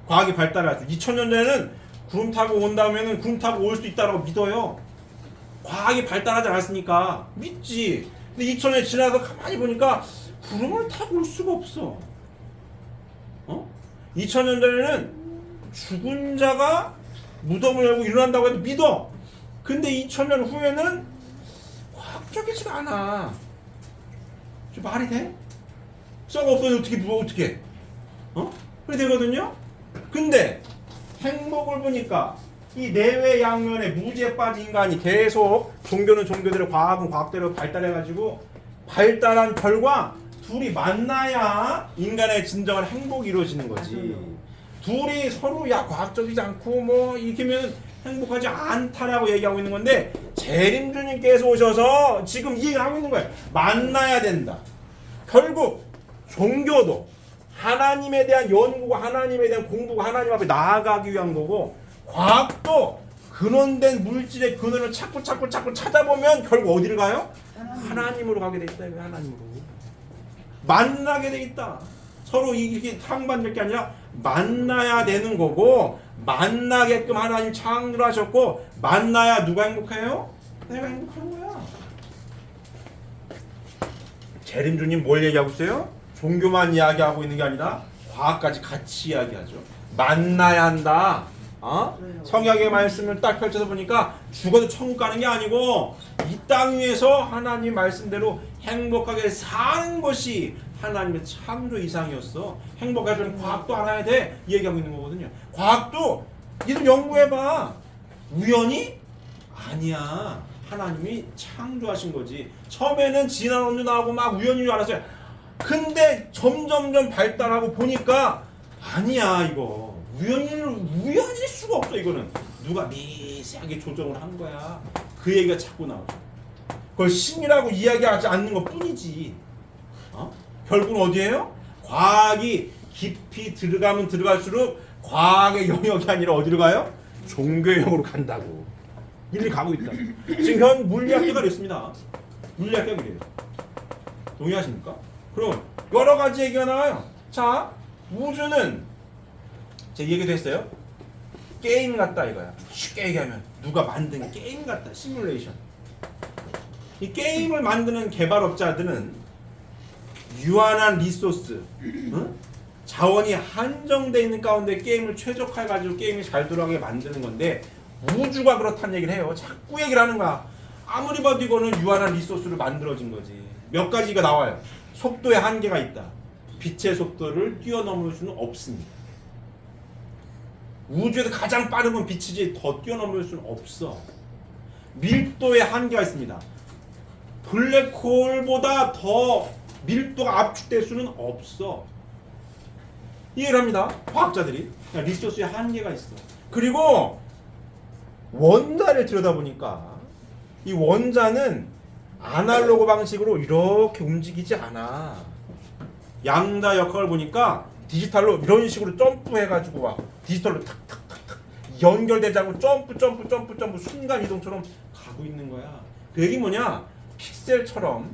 Speaker 1: 과학이 발달하죠. 2000년 전에는 구름 타고 온다면은 구름 타고 올 수도 있다라고 믿어요. 과학이 발달하지 않았으니까 믿지. 근데 2000년 지나서 가만히 보니까 구름을 타고 올 수가 없어. 2000년 전에는 죽은 자가 무덤을 열고 일어난다고 해도 믿어. 근데 2000년 후에는 과학적이지가 않아. 좀 말이 돼? 썩어 없어서 어떻게 그래 되거든요. 근데 행복을 보니까 이 내외 양면에 무지에 빠진 인간이 계속 종교는 종교대로 과학은 과학대로 발달해가지고 발달한 결과 둘이 만나야 인간의 진정한 행복이 이루어지는 거지. 둘이 서로 야 과학적이지 않고 뭐 이렇게면 행복하지 않다라고 얘기하고 있는 건데 재림주님께서 오셔서 지금 이 얘기를 하고 있는 거예요. 만나야 된다. 결국 종교도 하나님에 대한 연구가 하나님에 대한 공부가 하나님 앞에 나아가기 위한 거고 과학도 근원된 물질의 근원을 자꾸 찾아보면 결국 어디를 가요? 하나님으로 가게 돼 있다. 하나님으로 만나게 돼 있다. 서로 이렇게 상반될 게 아니라 만나야 되는 거고 만나게끔 하나님 창조하셨고 만나야 누가 행복해요? 내가 행복한 거야. 재림주님 뭘 얘기하고 있어요? 종교만 이야기하고 있는 게 아니라 과학까지 같이 이야기하죠. 만나야 한다. 성경의 말씀을 딱 펼쳐서 보니까 죽어도 천국 가는 게 아니고 이 땅 위에서 하나님 말씀대로 행복하게 사는 것이 하나님의 창조 이상이었어. 행복하려면 과학도 알아야 돼. 이 얘기하고 있는 거거든요. 과학도 이들 연구해봐. 우연히? 아니야. 하나님이 창조하신 거지. 처음에는 진한 원주 나오고 막 우연인 줄 알았어요. 근데 점점점 발달하고 보니까 아니야 이거. 우연일 수가 없어. 이거는 누가 미세하게 조정을 한 거야. 그 얘기가 자꾸 나오죠. 그걸 신이라고 이야기하지 않는 것 뿐이지. 결국은 어디예요? 과학이 깊이 들어가면 들어갈수록 과학의 영역이 아니라 어디로 가요? 종교의 영역으로 간다고. 이리 가고 있다. 지금 현 물리학계가 그렇습니다. 물리학계가 그래요. 동의하십니까? 그럼 여러 가지 얘기가 나와요. 자, 우주는 제 얘기도 했어요. 게임 같다 이거야. 쉽게 얘기하면 누가 만든 게임 같다. 시뮬레이션. 이 게임을 만드는 개발업자들은 유한한 리소스, 자원이 한정되어 있는 가운데 게임을 최적화해가지고 게임이 잘 돌아가게 만드는 건데 우주가 그렇다는 얘기를 해요. 자꾸 얘기를 하는 거야. 아무리 봐도 이거는 유한한 리소스를 만들어진 거지. 몇 가지가 나와요. 속도의 한계가 있다. 빛의 속도를 뛰어넘을 수는 없습니다. 우주에서 가장 빠른 건 빛이지 더 뛰어넘을 수는 없어. 밀도의 한계가 있습니다. 블랙홀보다 더 밀도가 압축될 수는 없어. 이해를 합니다. 과학자들이. 리소스의 한계가 있어. 그리고 원자를 들여다보니까 이 원자는 아날로그 방식으로 이렇게 움직이지 않아. 양자 역학을 보니까 디지털로 이런 식으로 점프해가지고 막 디지털로 탁탁탁탁 연결되지 않고 점프 순간 이동처럼 가고 있는 거야. 그 얘기 뭐냐? 픽셀처럼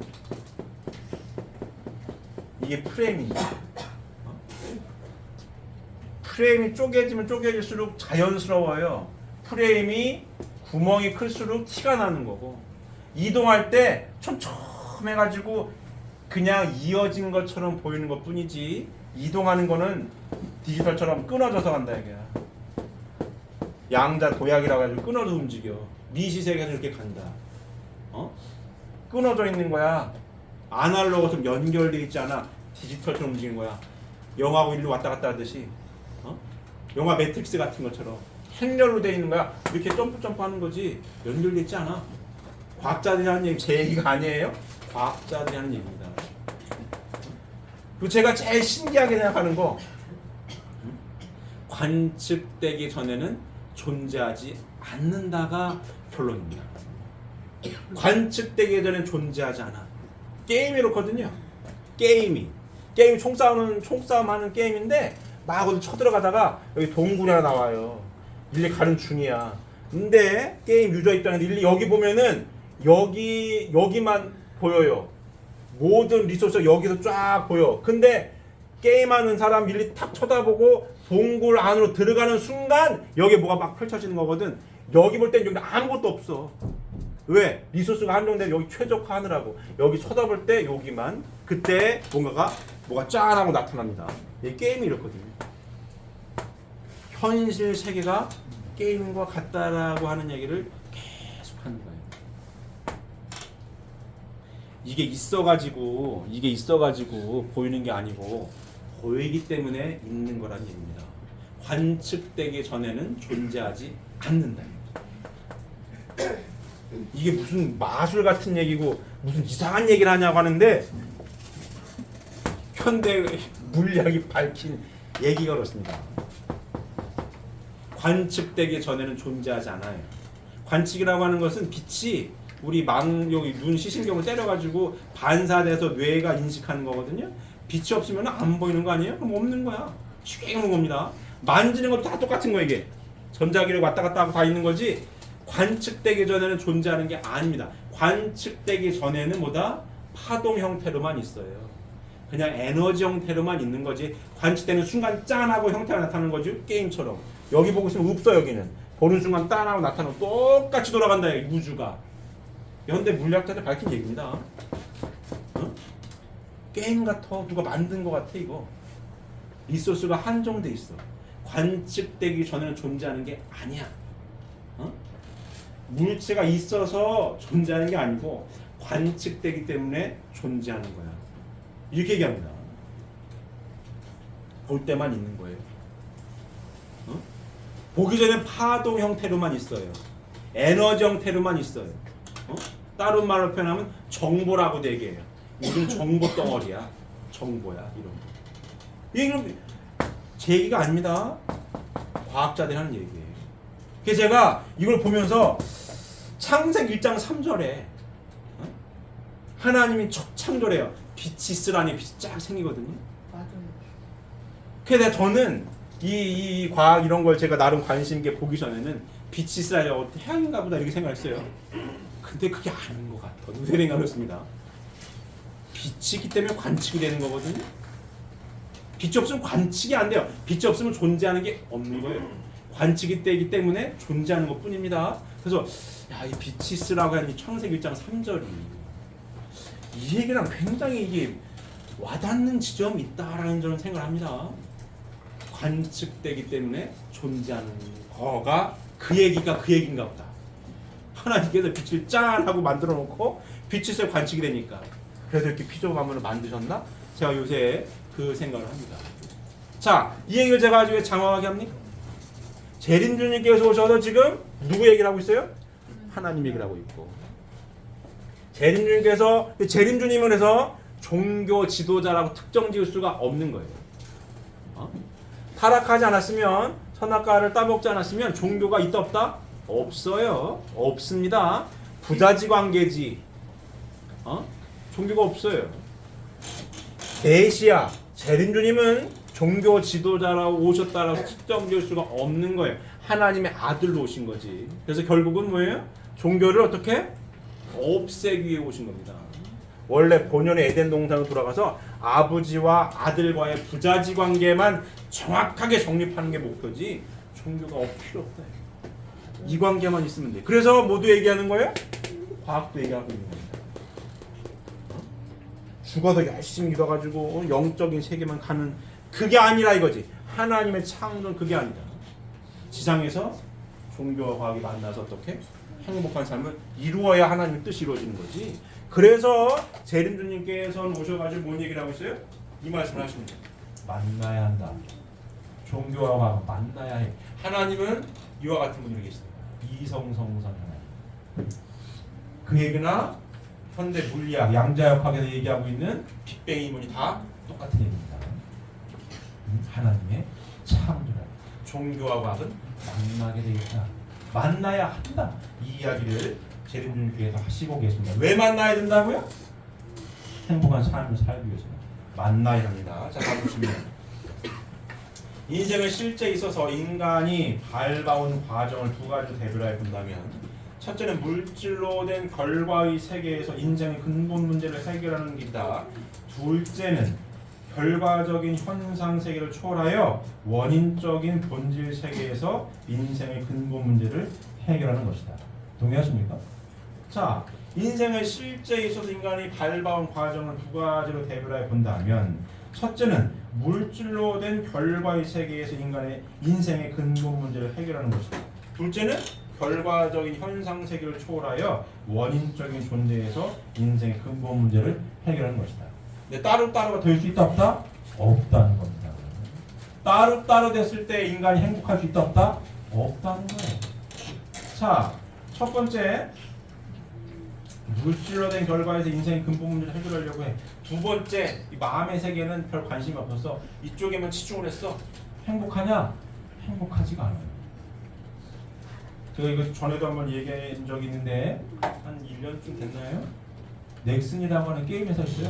Speaker 1: 이게 프레임인데 프레임이 쪼개지면 쪼개질수록 자연스러워요. 프레임이 구멍이 클수록 티가 나는 거고 이동할 때 촘촘해가지고 그냥 이어진 것처럼 보이는 것 뿐이지 이동하는 거는 디지털처럼 끊어져서 간다 이거야. 양자 도약이라고 해가지고 끊어져 움직여. 미시세계에서 이렇게 간다. 끊어져 있는 거야. 아날로그처럼 연결되어 있지 않아. 디지털처럼 움직이는 거야. 영하고 일로 왔다 갔다 하듯이 영화 매트릭스 같은 것처럼 행렬로 되어 있는 거야. 이렇게 점프 하는 거지 연결되어 있지 않아. 과학자들이 하는 얘기 제 얘기가 아니에요. 과학자들이 하는 얘기입니다. 그리고 제가 제일 신기하게 생각하는 거 관측되기 전에는 존재하지 않는다가 결론입니다. 관측되기 전엔 존재하지 않아. 게임이 그렇거든요. 게임 총싸움하는 게임인데 막 어디 쳐들어가다가 여기 동굴이 하나 나와요. 일리 가는 중이야. 근데 게임 유저 입장에서 일리 여기 보면은 여기만 보여요. 모든 리소스가 여기서 쫙 보여. 근데 게임하는 사람 일리 탁 쳐다보고 동굴 안으로 들어가는 순간 여기 뭐가 막 펼쳐지는 거거든. 여기 볼 땐 여기 아무것도 없어. 왜? 리소스가 한정되면 여기 최적화하느라고. 여기 쳐다볼 때 여기만. 그때 뭐가 짠하고 나타납니다. 이 게임이 이렇거든요. 현실 세계가 게임과 같다라고 하는 얘기를 계속 하는 거예요. 이게 있어가지고 보이는 게 아니고 보이기 때문에 있는 거라는 얘기입니다. 관측되기 전에는 존재하지 않는다. 이게 무슨 마술 같은 얘기고 무슨 이상한 얘기를 하냐고 하는데 현대 물리학이 밝힌 얘기가 그렇습니다. 관측되기 전에는 존재하지 않아요. 관측이라고 하는 것은 빛이 우리 여기 눈 시신경을 때려가지고 반사돼서 뇌가 인식하는 거거든요. 빛이 없으면 안 보이는 거 아니에요? 그럼 없는 거야. 쉽게 오는 겁니다. 만지는 것도 다 똑같은 거 이게. 전자기력 왔다 갔다 하고 다 있는 거지. 관측되기 전에는 존재하는 게 아닙니다. 관측되기 전에는 뭐다? 파동 형태로만 있어요. 그냥 에너지 형태로만 있는 거지. 관측되는 순간 짠하고 형태가 나타나는 거지. 게임처럼. 여기 보고 있으면 없어. 여기는 보는 순간 짠하고 나타나고 똑같이 돌아간다. 우주가. 현대 물리학자들 밝힌 얘기입니다. 어? 게임 같아. 누가 만든 것 같아 이거. 리소스가 한정돼 있어. 관측되기 전에는 존재하는 게 아니야. 어? 물체가 있어서 존재하는 게 아니고 관측되기 때문에 존재하는 거야. 이렇게 얘기합니다. 볼 때만 있는 거예요. 어? 보기 전에 파동 형태로만 있어요. 에너지 형태로만 있어요. 어? 다른 말로 표현하면 정보라고도 얘기해요. 우리는 정보 덩어리야. 정보야. 이런 거. 이게 제 얘기가 아닙니다. 과학자들이 하는 얘기예요. 그래서 제가 이걸 보면서 창세기 1장 3절에 하나님이 첫 창조래요. 빛이 쓰라니 빛이 쫙 생기거든요.
Speaker 2: 맞아요.
Speaker 1: 그래서 저는 이 과학 이런 걸 제가 나름 관심 있게 보기 전에는 빛이 쓰라니 태양인가 보다 이렇게 생각했어요. 근데 그게 아닌 것 같아. 요새 생각했습니다. 빛이 있기 때문에 관측이 되는 거거든요. 빛이 없으면 관측이 안 돼요. 빛이 없으면 존재하는 게 없는 거예요. 관측이 되기 때문에 존재하는 것 뿐입니다. 그래서 야, 이 빛이 쓰라고 하는 이 창세기 1장 3절이 이 얘기랑 굉장히 이게 와닿는 지점이 있다라는 저는 생각을 합니다. 관측되기 때문에 존재하는 거가 그 얘기가 그 얘기인가 보다. 하나님께서 빛을 짠 하고 만들어 놓고 빛이 있어야 관측이 되니까. 그래서 이렇게 피조물을 만드셨나? 제가 요새 그 생각을 합니다. 자, 이 얘기를 제가 아주 왜 장황하게 합니까? 재림주님께서 오셔서 지금 누구 얘기를 하고 있어요? 하나님 얘기를 하고 있고. 재림주님은 해서 종교 지도자라고 특정 지을 수가 없는 거예요. 타락하지 않았으면, 선악과를 따먹지 않았으면 종교가 있다 없다? 없어요. 없습니다. 부자지 관계지. 종교가 없어요. 메시아 재림주님은 종교 지도자라고 오셨다라고 특정 지을 수가 없는 거예요. 하나님의 아들로 오신 거지. 그래서 결국은 뭐예요? 종교를 어떻게? 없애기 위해 오신 겁니다. 원래 본연의 에덴 동산으로 돌아가서 아버지와 아들과의 부자지 관계만 정확하게 정립하는 게 목표지 종교가 필요 없다. 이 관계만 있으면 돼. 그래서 모두 얘기하는 거예요? 과학도 얘기하고 있는 겁니다. 죽어도 열심히 믿어가지고 영적인 세계만 가는 그게 아니라 이거지. 하나님의 창조는 그게 아니다. 지상에서 종교와 과학이 만나서 어떻게 행복한 삶을 이루어야 하나님의 뜻이 이루어지는 거지. 그래서 재림주님께서는 오셔가지고 뭔 얘기를 하고 있어요? 이 말씀을 하십니다. 만나야 한다. 종교와 과학은 만나야 해. 하나님은 이와 같은 분이 계시다. 이성성선 하나님. 그 얘기나 현대 물리학, 양자역학에서 얘기하고 있는 빅뱅 이론이 다 똑같은 얘기입니다. 하나님의 창조라. 종교와 과학은 만나게 되어 있다. 만나야 한다. 이 이야기를 재림주님께서 하시고 계십니다. 왜 만나야 된다고요? 행복한 삶을 살기 위해서 만나야 합니다. 자, 보시면 인생을 실제 있어서 인간이 밟아온 과정을 두 가지로 대별하여 본다면, 첫째는 물질로 된 결과의 세계에서 인생의 근본 문제를 해결하는 길이다. 둘째는 결과적인 현상 세계를 초월하여 원인적인 본질 세계에서 인생의 근본 문제를 해결하는 것이다. 동의하십니까? 자, 인생의 실제 있어서 인간이 밟아온 과정을 두 가지로 대별하여 본다면, 첫째는 물질로 된 결과의 세계에서 인간의 인생의 근본 문제를 해결하는 것이다. 둘째는 결과적인 현상 세계를 초월하여 원인적인 존재에서 인생의 근본 문제를 해결하는 것이다. 근데 따로따로가 될 수 있다 없다? 없다는 겁니다. 따로따로 됐을 때 인간이 행복할 수 있다 없다? 없다는 거예요. 자, 첫 번째 물질로 된 결과에서 인생의 근본 문제를 해결하려고 해. 두 번째, 이 마음의 세계는 별 관심이 없어서 이쪽에만 치중을 했어. 행복하냐? 행복하지가 않아요. 제가 이거 전에도 한번 얘기한 적이 있는데 한 1년쯤 됐나요? 넥슨이라고 하는 게임 회사 있어요.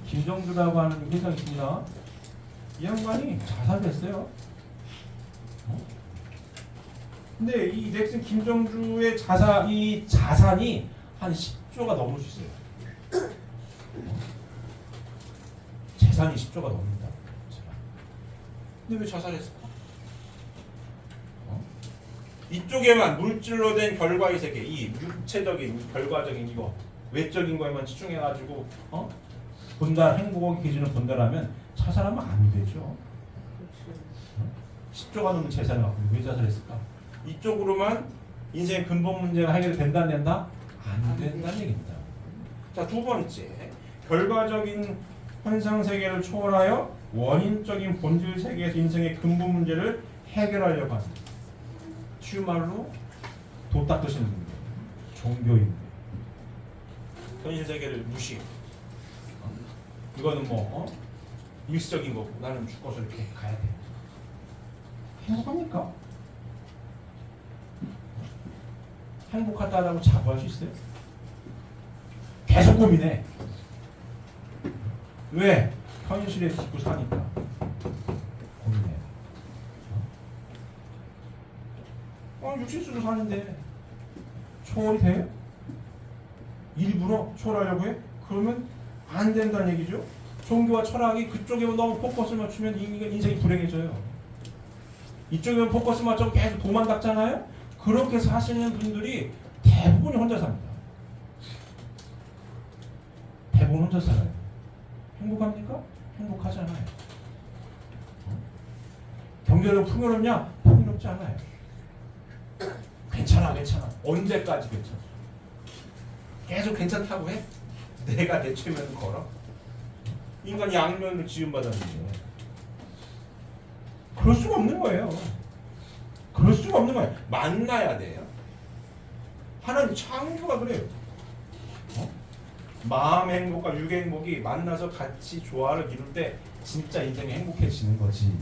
Speaker 1: 김정주라고 하는 회사가 있습니다. 이 양반이 자살했어요. 근데 이 넥슨 김정주의 이 자산이 한 10조가 넘을 수 있어요. 재산이 10조가 넘는다. 근데 왜 자살했을까? 이쪽에만 물질로 된 결과의 세계, 이 육체적인 결과적인 이거 외적인 거에만 치중해가지고 본다, 행복의 기준을 본다라면 자살하면 안 되죠. 10조가 넘는 재산을 갖고 왜 자살했을까? 이쪽으로만 인생의 근본 문제가 해결된다 안 된다? 안 된다는 얘기입니다. 자, 두 번째, 결과적인 현상 세계를 초월하여 원인적인 본질 세계에서 인생의 근본 문제를 해결하려고 합니다. 쉬운 말로 도 닦으시는 분들, 종교인들, 현실 세계를 무시. 이거는 일시적인 거고 나는 죽어서 이렇게 가야 돼. 행복합니까? 행복하다라고 자부할 수 있어요? 계속 고민해. 왜? 현실에 딛고 사니까 고민해. 육신수로 사는데 초월이 돼요? 일부러 초월하려고 해? 그러면 안 된다는 얘기죠. 종교와 철학이 그쪽에 너무 포커스를 맞추면 인생이 불행해져요. 이쪽에만 포커스 맞춰서 계속 도만 닦잖아요. 그렇게 사시는 분들이 대부분이 혼자 삽니다. 대부분 혼자 살아요. 행복합니까? 행복하지 않아요. 경제로 풍요롭냐? 풍요롭지 않아요. 괜찮아. 언제까지 괜찮아? 계속 괜찮다고 해? 내가 내 최면을 걸어? 인간이 양면으로 지음받았는데 그럴 수가 없는 거예요. 그럴 수가 없는 거예요. 만나야 돼요. 하나님 창조가 그래요. 마음의 행복과 육의 행복이 만나서 같이 조화를 이룰 때 진짜 인생이 행복해지는 거지.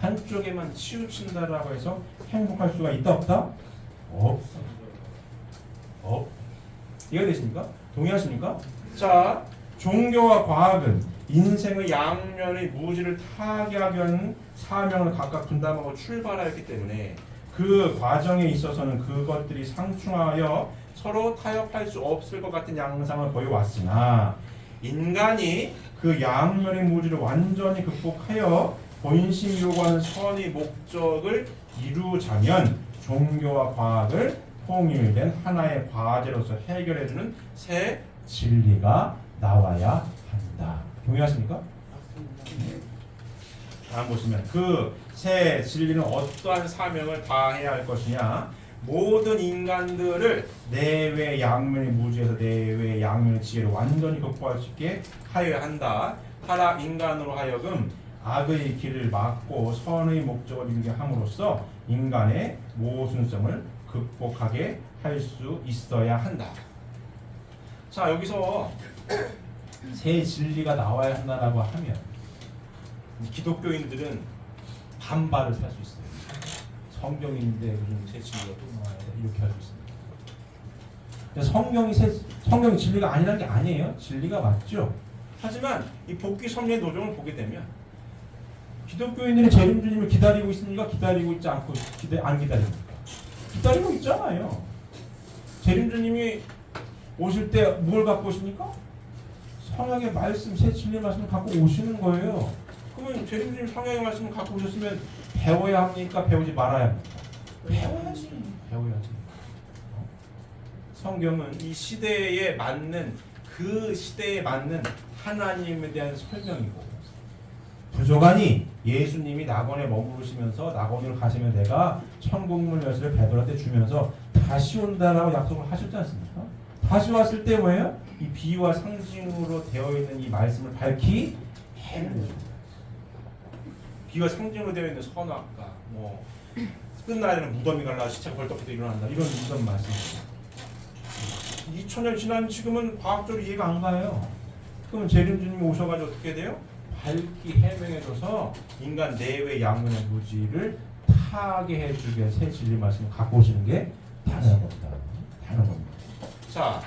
Speaker 1: 한쪽에만 치우친다라고 해서 행복할 수가 있다 없다? 없어. 이해되십니까? 동의하십니까? 자, 종교와 과학은 인생의 양면의 무지를 타개하기 위한 사명을 각각 분담하고 출발하였기 때문에 그 과정에 있어서는 그것들이 상충하여 서로 타협할 수 없을 것 같은 양상을 보여왔으나 인간이 그 양면의 무지를 완전히 극복하여 본심이 요구하는 선의 목적을 이루자면 종교와 과학을 통일된 하나의 과제로서 해결해주는 새 진리가 나와야 한다. 동의하십니까? 다음 보시면 그 새 진리는 어떠한 사명을 다해야 할 것이냐. 모든 인간들을 내외 양면의 무지에서 내외 양면의 지혜를 완전히 극복할 수 있게 하여야 한다. 타락 인간으로 하여금 악의 길을 막고 선의 목적을 이루게 함으로써 인간의 모순성을 극복하게 할 수 있어야 한다. 자, 여기서 새 진리가 나와야 한다라고 하면 기독교인들은 반발을 할 수 있어요. 성경인데 무슨 새 진리가 또 나와야 돼 이렇게 할 수 있습니다. 성경이 진리가 아니라는 게 아니에요. 진리가 맞죠. 하지만 이 복귀 섭리의 노정을 보게 되면 기독교인들이 재림주님을 기다리고 있습니까? 기다리고 있지 않고 안 기다립니까? 기다리고 있잖아요. 재림주님이 오실 때 뭘 갖고 오십니까? 성경의 말씀, 새 진리 말씀을 갖고 오시는 거예요. 그러면 재림주님 성경의 말씀을 갖고 오셨으면 배워야 합니까? 배우지 말아야 합니까? 배워야지. 성경은 이 시대에 맞는 그 시대에 맞는 하나님에 대한 설명이고 부족하니 예수님이 낙원에 머무르시면서 낙원으로 가시면 내가 천국문 열쇠를 베드로한테 주면서 다시 온다라고 약속을 하셨지 않습니까? 다시 왔을 때 뭐예요? 이 비유와 상징으로 되어 있는 이 말씀을 밝히 해는 거죠. 비유와 상징으로 되어 있는 선악과, 끝날에는 무덤이 갈라 시체가 벌떡부터 일어난다. 이런 말씀입니다. 2000년 지난 지금은 과학적으로 이해가 안 가요. 그러면 재림주님이 오셔가지고 어떻게 돼요? 밝히 해명해줘서 인간 내외 양면의 무지를 타게 해주기 위해 새 진리 말씀을 갖고 오시는 게 당연한 겁니다. 당연한 겁니다. 자,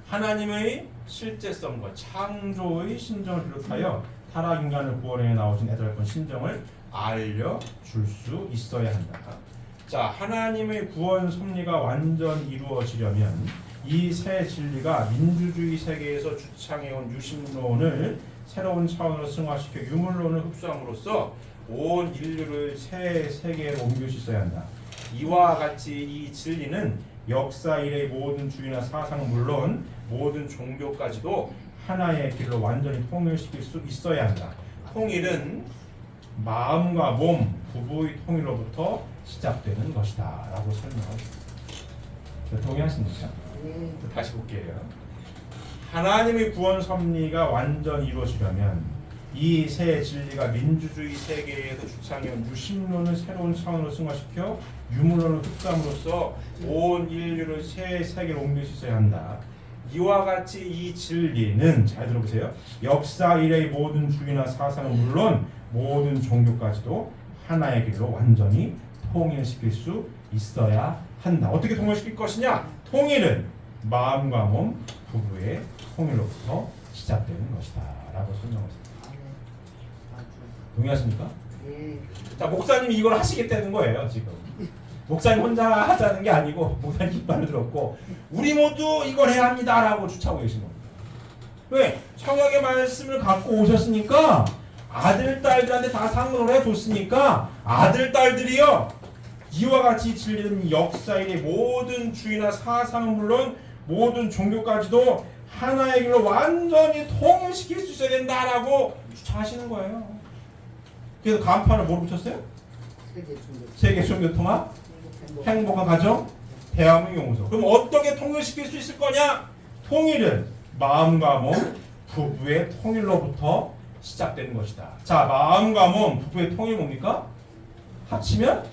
Speaker 1: 하나님의 실제성과 창조의 신정을 비롯하여 타락 인간을 구원해 나오신 애달픈 신정을 알려줄 수 있어야 한다. 자, 하나님의 구원 섭리가 완전 이루어지려면 이 새 진리가 민주주의 세계에서 주창해온 유심론을 새로운 차원으로 승화시켜 유물론을 흡수함으로써 온 인류를 새 세계로 옮길 수 있어야 한다. 이와 같이 이 진리는 역사 이래의 모든 주의나 사상 물론 모든 종교까지도 하나의 길로 완전히 통일시킬 수 있어야 한다. 통일은 마음과 몸, 부부의 통일로부터 시작되는 것이다 라고 설명하고 있습니다. 동의하십니까?
Speaker 2: 네.
Speaker 1: 다시 볼게요. 하나님의 구원 섭리가 완전히 이루어지려면 이 새 진리가 민주주의 세계에서 주창해온 유심론을 새로운 차원으로 승화시켜 유물론을 흡수함으로써 온 인류를 새 세계로 옮길 수 있어야 한다. 이와 같이 이 진리는 잘 들어보세요. 역사 이래의 모든 주의나 사상은 물론 모든 종교까지도 하나의 길로 완전히 통일시킬 수 있어야 한다. 어떻게 통일시킬 것이냐? 통일은 마음과 몸, 부부의 통일로부터 시작되는 것이다 라고 설명했습니다. 동의하십니까?
Speaker 2: 네.
Speaker 1: 자, 목사님이 이걸 하시겠다는 거예요 지금. 목사님 혼자 하자는 게 아니고 목사님 깃발을 들었고 우리 모두 이걸 해야 합니다 라고 주창하고 계신 겁니다. 왜? 성경의 말씀을 갖고 오셨으니까 아들, 딸들한테 다 상을 해줬으니까 아들, 딸들이요 이와 같이 진리는 역사의 모든 주의나 사상은 물론 모든 종교까지도 하나의 길로 완전히 통일시킬 수 있어야 된다라고 주창하시는 거예요. 그래서 간판을 뭐로 붙였어요? 세계 종교 통합, 행복한 가정, 대한민국 용서. 그럼 어떻게 통일시킬 수 있을 거냐? 통일은 마음과 몸, 부부의 통일로부터 시작되는 것이다. 자, 마음과 몸, 부부의 통일 뭡니까? 합치면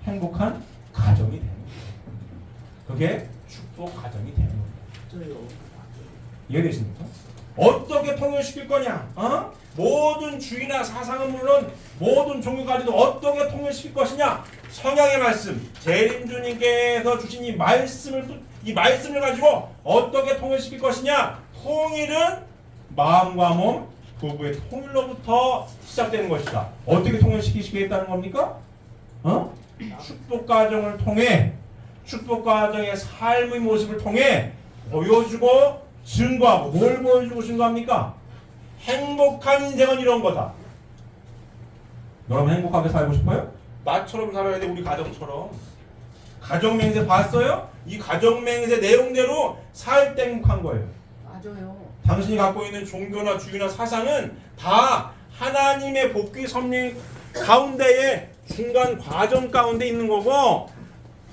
Speaker 1: 행복한 가정이 되는 거예요. 그게 축복 가정이 되는 겁니다. 이해되십니까? 어떻게 통일시킬 거냐? 모든 주의나 사상은 물론 모든 종교까지도 어떻게 통일시킬 것이냐? 성경의 말씀, 재림주님께서 주신 이 말씀을 가지고 어떻게 통일시킬 것이냐? 통일은 마음과 몸, 부부의 통일로부터 시작되는 것이다. 어떻게 통일시키시겠다는 겁니까? 축복 가정을 통해 축복 가정의 삶의 모습을 통해 보여주고 증거하고 뭘 보여주고 증거합니까? 행복한 인생은 이런 거다. 여러분 행복하게 살고 싶어요? 나처럼 살아야 돼. 우리 가정처럼. 가정맹세 봤어요? 이 가정맹세 내용대로 살 때 행복한 거예요.
Speaker 2: 맞아요.
Speaker 1: 당신이 갖고 있는 종교나 주의나 사상은 다 하나님의 복귀 섭리 가운데에 중간 과정 가운데 있는 거고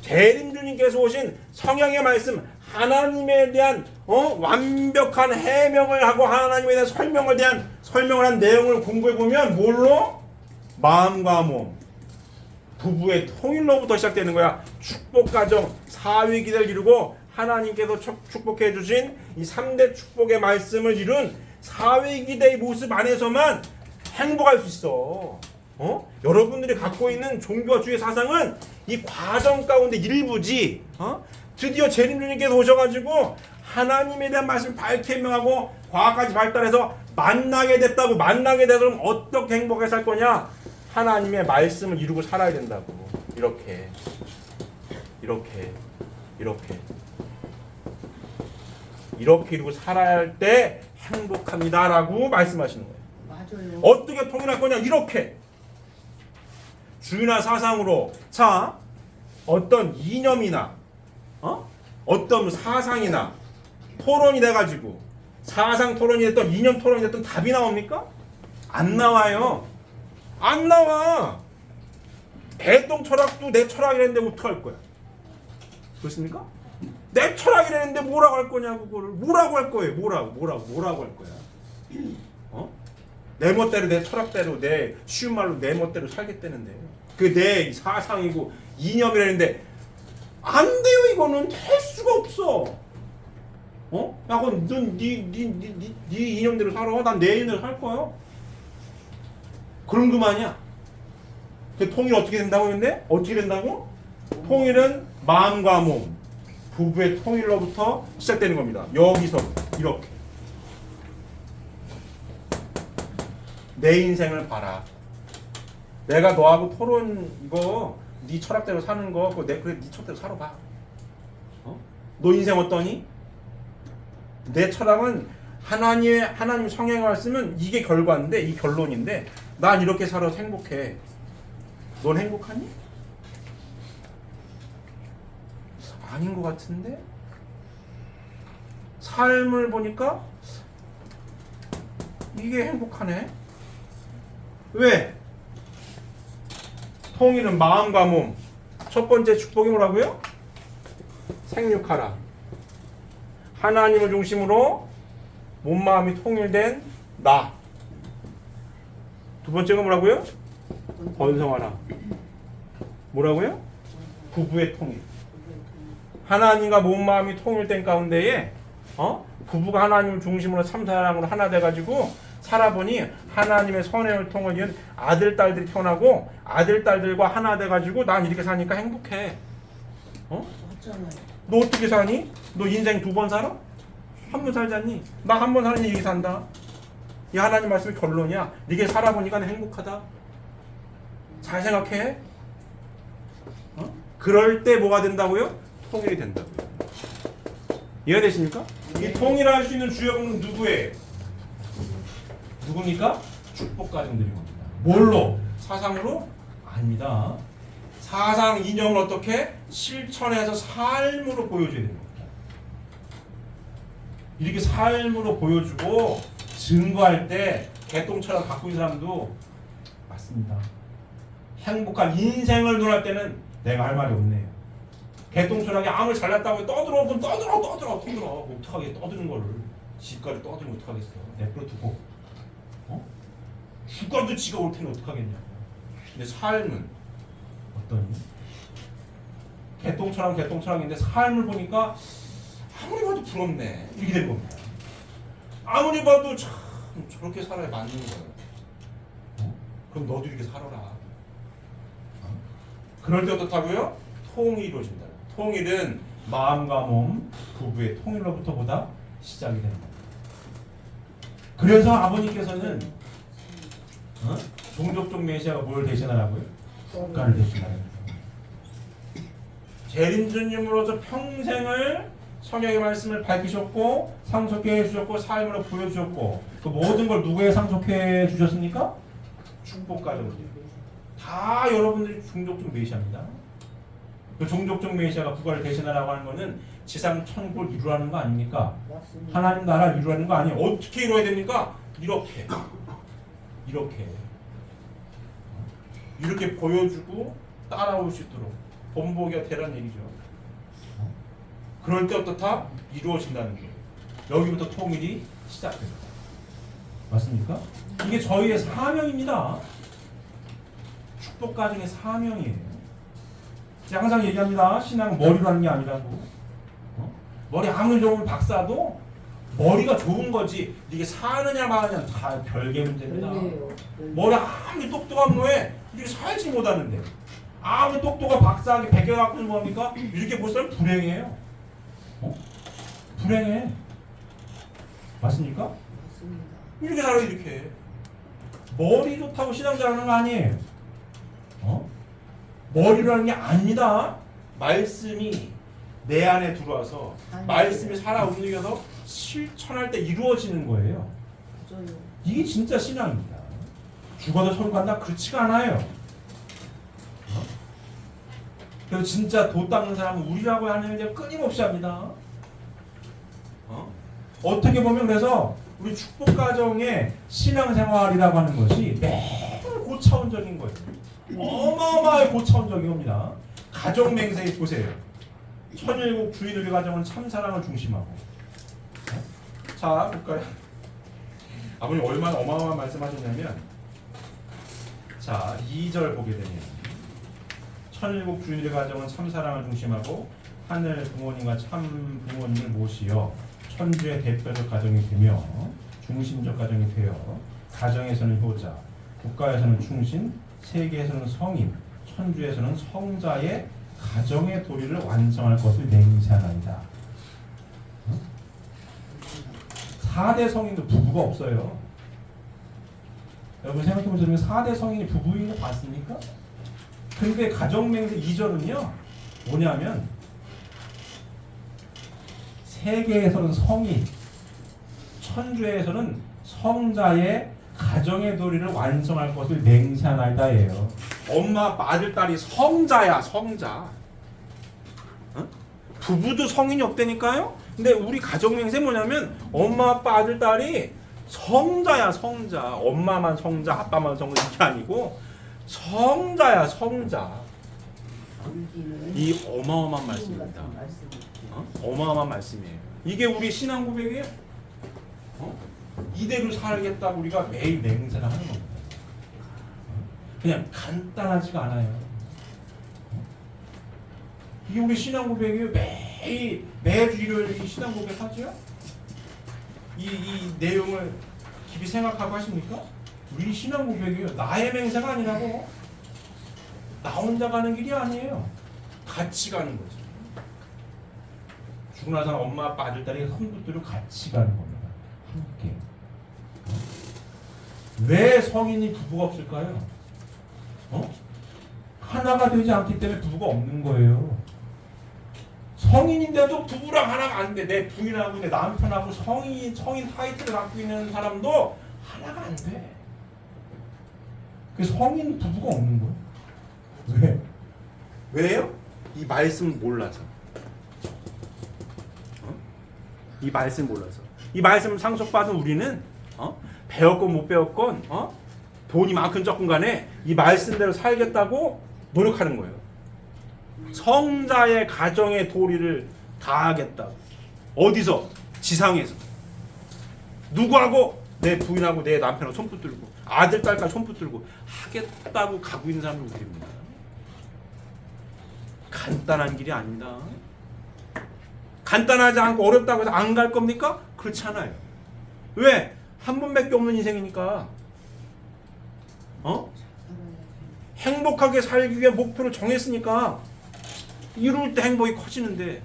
Speaker 1: 재림주님께서 오신 성령의 말씀 하나님에 대한 완벽한 해명을 하고 하나님에 대한 설명을 한 내용을 공부해 보면 뭘로? 마음과 몸, 부부의 통일로부터 시작되는 거야. 축복 가정, 사위 기대를 이루고 하나님께서 축복해 주신 이 3대 축복의 말씀을 이룬 사위 기대의 모습 안에서만 행복할 수 있어. 여러분들이 갖고 있는 종교와 주의 사상은 이 과정 가운데 일부지. 드디어 재림주님께서 오셔가지고 하나님에 대한 말씀을 밝게 해명하고 과학까지 발달해서 만나게 됐다고. 만나게 되서 그럼 어떻게 행복하게 살 거냐? 하나님의 말씀을 이루고 살아야 된다고. 이렇게 이루고 살아야 할 때 행복합니다라고 말씀하시는 거예요.
Speaker 2: 맞아요.
Speaker 1: 어떻게 통일할 거냐? 이렇게 주의나 사상으로. 자, 어떤 이념이나 어떤 사상이나 토론이 돼가지고 사상 토론이 됐던 이념 토론이 됐던 답이 나옵니까? 안 나와요. 안 나와. 대동 철학도 내 철학이랬는데 어떡할 거야? 그렇습니까? 내 철학이랬는데 뭐라고 할 거냐고. 그거를 뭐라고 할 거예요? 뭐라고 할 거야? 내 멋대로 내 철학대로 내 쉬운 말로 내 멋대로 살겠다는데 그 내 사상이고 이념이라는데 안 돼요. 이거는 될 수가 없어. 야, 그건 네 이념대로 살아. 난 내 이념대로 살 거야. 그럼 그만이야. 그 통일 어떻게 된다고 했는데? 어떻게 된다고? 통일은 마음과 몸, 부부의 통일로부터 시작되는 겁니다. 여기서 이렇게. 내 인생을 봐라. 내가 너하고 토론 이거 네 철학대로 사는 거 그거 그래 네 철학대로 살아봐. 너 인생 어떠니? 내 철학은 하나님 성경의 말씀은 이게 결과인데 이 결론인데 난 이렇게 살아서 행복해. 넌 행복하니? 아닌 것 같은데? 삶을 보니까 이게 행복하네. 왜? 통일은 마음과 몸. 첫 번째 축복이 뭐라고요? 생육하라. 하나님을 중심으로 몸 마음이 통일된 나. 두 번째가 뭐라고요? 번성하라. 뭐라고요? 부부의 통일. 하나님과 몸 마음이 통일된 가운데에 부부가 하나님을 중심으로 참사랑으로 하나 돼가지고 살아보니 하나님의 선의 혈통을 이은 아들 딸들이 태어나고 아들 딸들과 하나 돼가지고 난 이렇게 사니까 행복해. 너 어떻게 사니? 너 인생 2번 살아? 1번 살잖니? 나 1번 사는 얘기 산다. 이 하나님 말씀의 결론이야. 이게 살아보니까 행복하다. 잘 생각해. 그럴 때 뭐가 된다고요? 통일이 된다고요. 이해되십니까? 이 통일할 수 있는 주역은 누구예요? 누굽니까? 축복 가정들인 겁니다. 뭘로? 사상으로? 아닙니다. 사상 이념을 어떻게? 실천해서 삶으로 보여줘야 됩니다. 이렇게 삶으로 보여주고 증거할 때 개똥처럼 갖고 있는 사람도 맞습니다. 행복한 인생을 논할 때는 내가 할 말이 없네요. 개똥처럼 아무리 잘났다고 떠들어. 어떡하게 떠드는 거를 지까지 떠들면 어떡하겠어. 내버려 두고 죽어도 지가 올 테니 어떡하겠냐. 근데 삶은 어떠니? 개똥처럼인데 삶을 보니까 아무리 봐도 부럽네. 이렇게 된 겁니다. 아무리 봐도 참 저렇게 살아야 맞는 거예요. 그럼 너도 이렇게 살아라. 그럴 때 어떻다고요? 통일이 이루어진다. 통일은 마음과 몸, 부부의 통일로부터보다 시작이 되는 겁니다. 그래서 아버님께서는 종족적 메시아가 뭘 대신하라고요? 국가를 대신하라고. 재림주님으로서 평생을 성경의 말씀을 밝히셨고 상속해 주셨고 삶으로 보여주셨고 그 모든 걸 누구에 상속해 주셨습니까? 축복 가정들. 다 여러분들이 종족적 메시아입니다. 그 종족적 메시아가 국가를 대신하라고 하는 것은 지상 천국을 이루라는 거 아닙니까? 맞습니다. 하나님 나라를 이루라는 거 아니에요. 어떻게 이루어야 됩니까? 이렇게 보여주고 따라올 수 있도록 본보기가 되라는 얘기죠. 그럴 때 어떻다? 이루어진다는 거예요. 여기부터 통일이 시작됩니다. 맞습니까? 이게 저희의 사명입니다. 축복 가정의 사명이에요. 제가 항상 얘기합니다. 신앙은 머리로 하는 게 아니라고. 머리 아무리 좋은 박사도 머리가 좋은 거지 이게 사느냐 마느냐 다 별개 문제입니다. 머리 아무리 똑똑한 놈에 이렇게 살지 못하는데 아무리 똑똑한 박사하게 베껴갖고 뭐합니까? 이렇게 볼 사람 불행해요. 불행해. 맞습니까? 맞습니다. 이렇게 살아 이렇게. 머리 좋다고 신앙 잘하는 거 아니에요. 머리로 하는 게 아닙니다. 말씀이 내 안에 들어와서 말씀이 살아 움직여서 실천할 때 이루어지는 거예요. 맞아요. 이게 진짜 신앙입니다. 죽어도 천국 간다? 그렇지가 않아요. 그래서 진짜 도 닦는 사람은 우리라고 하는 게 끊임없이 합니다. 어떻게 보면 그래서 우리 축복 가정의 신앙생활이라고 하는 것이 매우 고차원적인 거예요. 어마어마하게 고차원적인 겁니다. 가정 맹세에 보세요. 천일국 주인의 가정은 참사랑을 중심하고. 자 볼까요? 아버님 얼마나 어마어마한 말씀하셨냐면 자 2절 보게 되면 천일국 주일의 가정은 참사랑을 중심하고 하늘 부모님과 참 부모님을 모시어 천주의 대표적 가정이 되며 중심적 가정이 되어 가정에서는 효자, 국가에서는 충신, 세계에서는 성인, 천주에서는 성자의 가정의 도리를 완성할 것을 맹세하나이다. 4대 성인도 부부가 없어요. 여러분 생각해보시면 4대 성인이 부부인 거 봤습니까? 근데 가정맹세 이전은요 뭐냐면 세계에서는 성인, 천주에서는 성자의 가정의 도리를 완성할 것을 맹세하나이다예요. 엄마, 아빠, 아들, 딸이 성자야, 성자. 어? 부부도 성인이 없다니까요? 근데 우리 가정맹세 뭐냐면 엄마, 아빠, 아들, 딸이 성자야, 성자. 엄마만 성자, 아빠만 성자 이게 아니고 성자야, 성자. 이 어마어마한 말씀입니다. 어마어마한 말씀이에요. 이게 우리 신앙 고백이에요. 이대로 살겠다고 우리가 매일 맹세를 하는 겁니다. 그냥 간단하지가 않아요. 이게 우리 신앙 고백이에요. 매주 일요일 이 신앙 고백 하죠? 이 내용을 깊이 생각하고 하십니까? 우리 신앙 고백이에요. 나의 맹세가 아니라고. 나 혼자 가는 길이 아니에요. 같이 가는 거지. 죽고 나서 엄마, 아빠, 아들, 딸이 손붙들고 같이 가는 겁니다. 함께. 왜 성인이 부부가 없을까요? 하나가 되지 않기 때문에 부부가 없는 거예요. 성인인데도 부부랑 하나가 안 돼. 내 부인하고 내 남편하고 성인 타이틀을 갖고 있는 사람도 하나가 안 돼. 그 성인 부부가 없는 거예요. 왜? 왜요? 이 말씀 몰라서. 이 말씀 몰라서. 이 말씀 상속받은 우리는 배웠건 못 배웠건 돈이 많건 적건 간에 이 말씀대로 살겠다고 노력하는 거예요. 성자의 가정의 도리를 다하겠다고. 어디서? 지상에서. 누구하고? 내 부인하고 내 남편하고 손 붙들고 아들, 딸까지 손 붙들고 하겠다고 가고 있는 사람이 우리입니다. 간단한 길이 아닙니다. 간단하지 않고 어렵다고 해서 안 갈 겁니까? 그렇지 않아요. 왜? 한 번밖에 없는 인생이니까. 행복하게 살기 위해 목표를 정했으니까 이룰 때 행복이 커지는데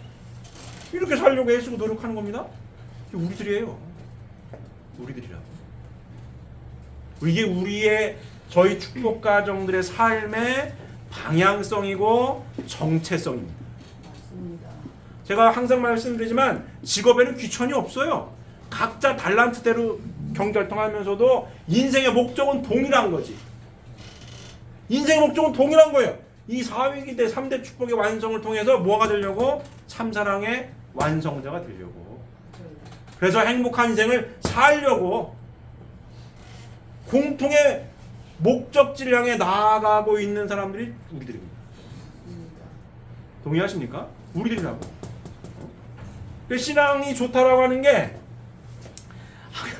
Speaker 1: 이렇게 살려고 애쓰고 노력하는 겁니다. 이게 우리들이에요. 우리들이라고. 이게 우리의 저희 축복 가정들의 삶의 방향성이고 정체성입니다.
Speaker 2: 맞습니다.
Speaker 1: 제가 항상 말씀드리지만 직업에는 귀천이 없어요. 각자 달란트대로 경달통하면서도 인생의 목적은 동일한 거지. 인생의 목적은 동일한 거예요. 이 4위기대 3대 축복의 완성을 통해서 뭐가 되려고? 참사랑의 완성자가 되려고. 그래서 행복한 인생을 살려고 공통의 목적지를 향해 나아가고 있는 사람들이 우리들입니다. 동의하십니까? 우리들이라고. 신앙이 좋다라고 하는 게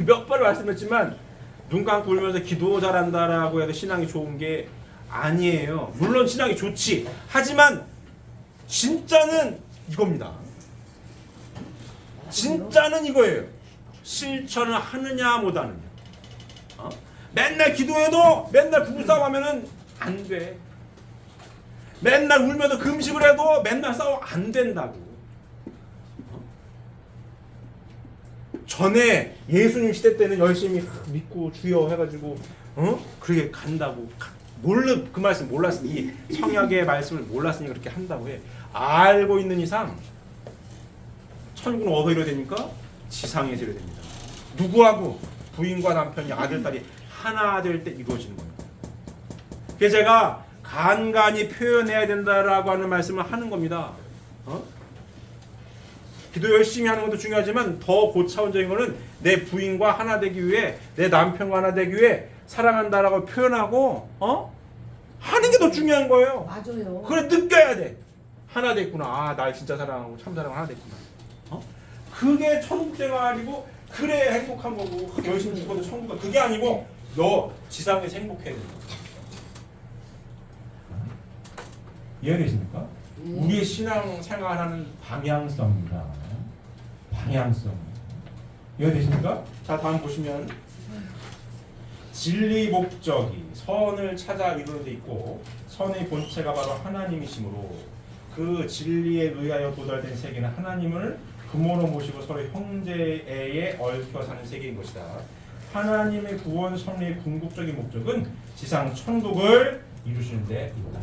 Speaker 1: 몇 번 말씀했지만 눈 감고 울면서 기도 잘한다라고 해도 신앙이 좋은 게 아니에요. 물론 신앙이 좋지. 하지만 진짜는 이겁니다. 진짜는 이거예요. 실천을 하느냐 못하느냐. 맨날 기도해도 맨날 부부싸움하면은 안 돼. 맨날 울면서 금식을 해도 맨날 싸워 안 된다고. 전에 예수님 시대 때는 열심히 믿고 주여 해가지고 그렇게 간다고. 그 말씀 몰랐으니 이 성약의 말씀을 몰랐으니 그렇게 한다고 해. 알고 있는 이상 천국은 어디로 됩니까? 지상에서 이루어야 됩니다. 누구하고? 부인과 남편이 아들, 딸이 하나 될 때 이루어지는 거예요. 그래서 제가 간간히 표현해야 된다라고 하는 말씀을 하는 겁니다. 기도 열심히 하는 것도 중요하지만 더 고차원적인 거는 내 부인과 하나 되기 위해, 내 남편과 하나 되기 위해 사랑한다라고 표현하고 하는 게 더 중요한 거예요.
Speaker 2: 맞아요.
Speaker 1: 그래 느껴야 돼. 하나 됐구나. 아, 날 진짜 사랑하고 참사랑 하나 됐구나. 그게 천국 생활이고 그래 행복한 거고 열심히 죽어도 천국은 그게 아니고 너 지상에서 행복해야 된다. 이해되십니까? 우리의 신앙 생활하는 방향성입니다. 방향성. 이해되십니까? 자, 다음 보시면 진리 목적이 선을 찾아 이루어져 있고 선의 본체가 바로 하나님이시므로 그 진리에 의하여 도달된 세계는 하나님을 부모로 모시고 서로 형제에 얽혀 사는 세계인 것이다. 하나님의 구원 섭리의 궁극적인 목적은 지상 천국을 이루시는 데 있다.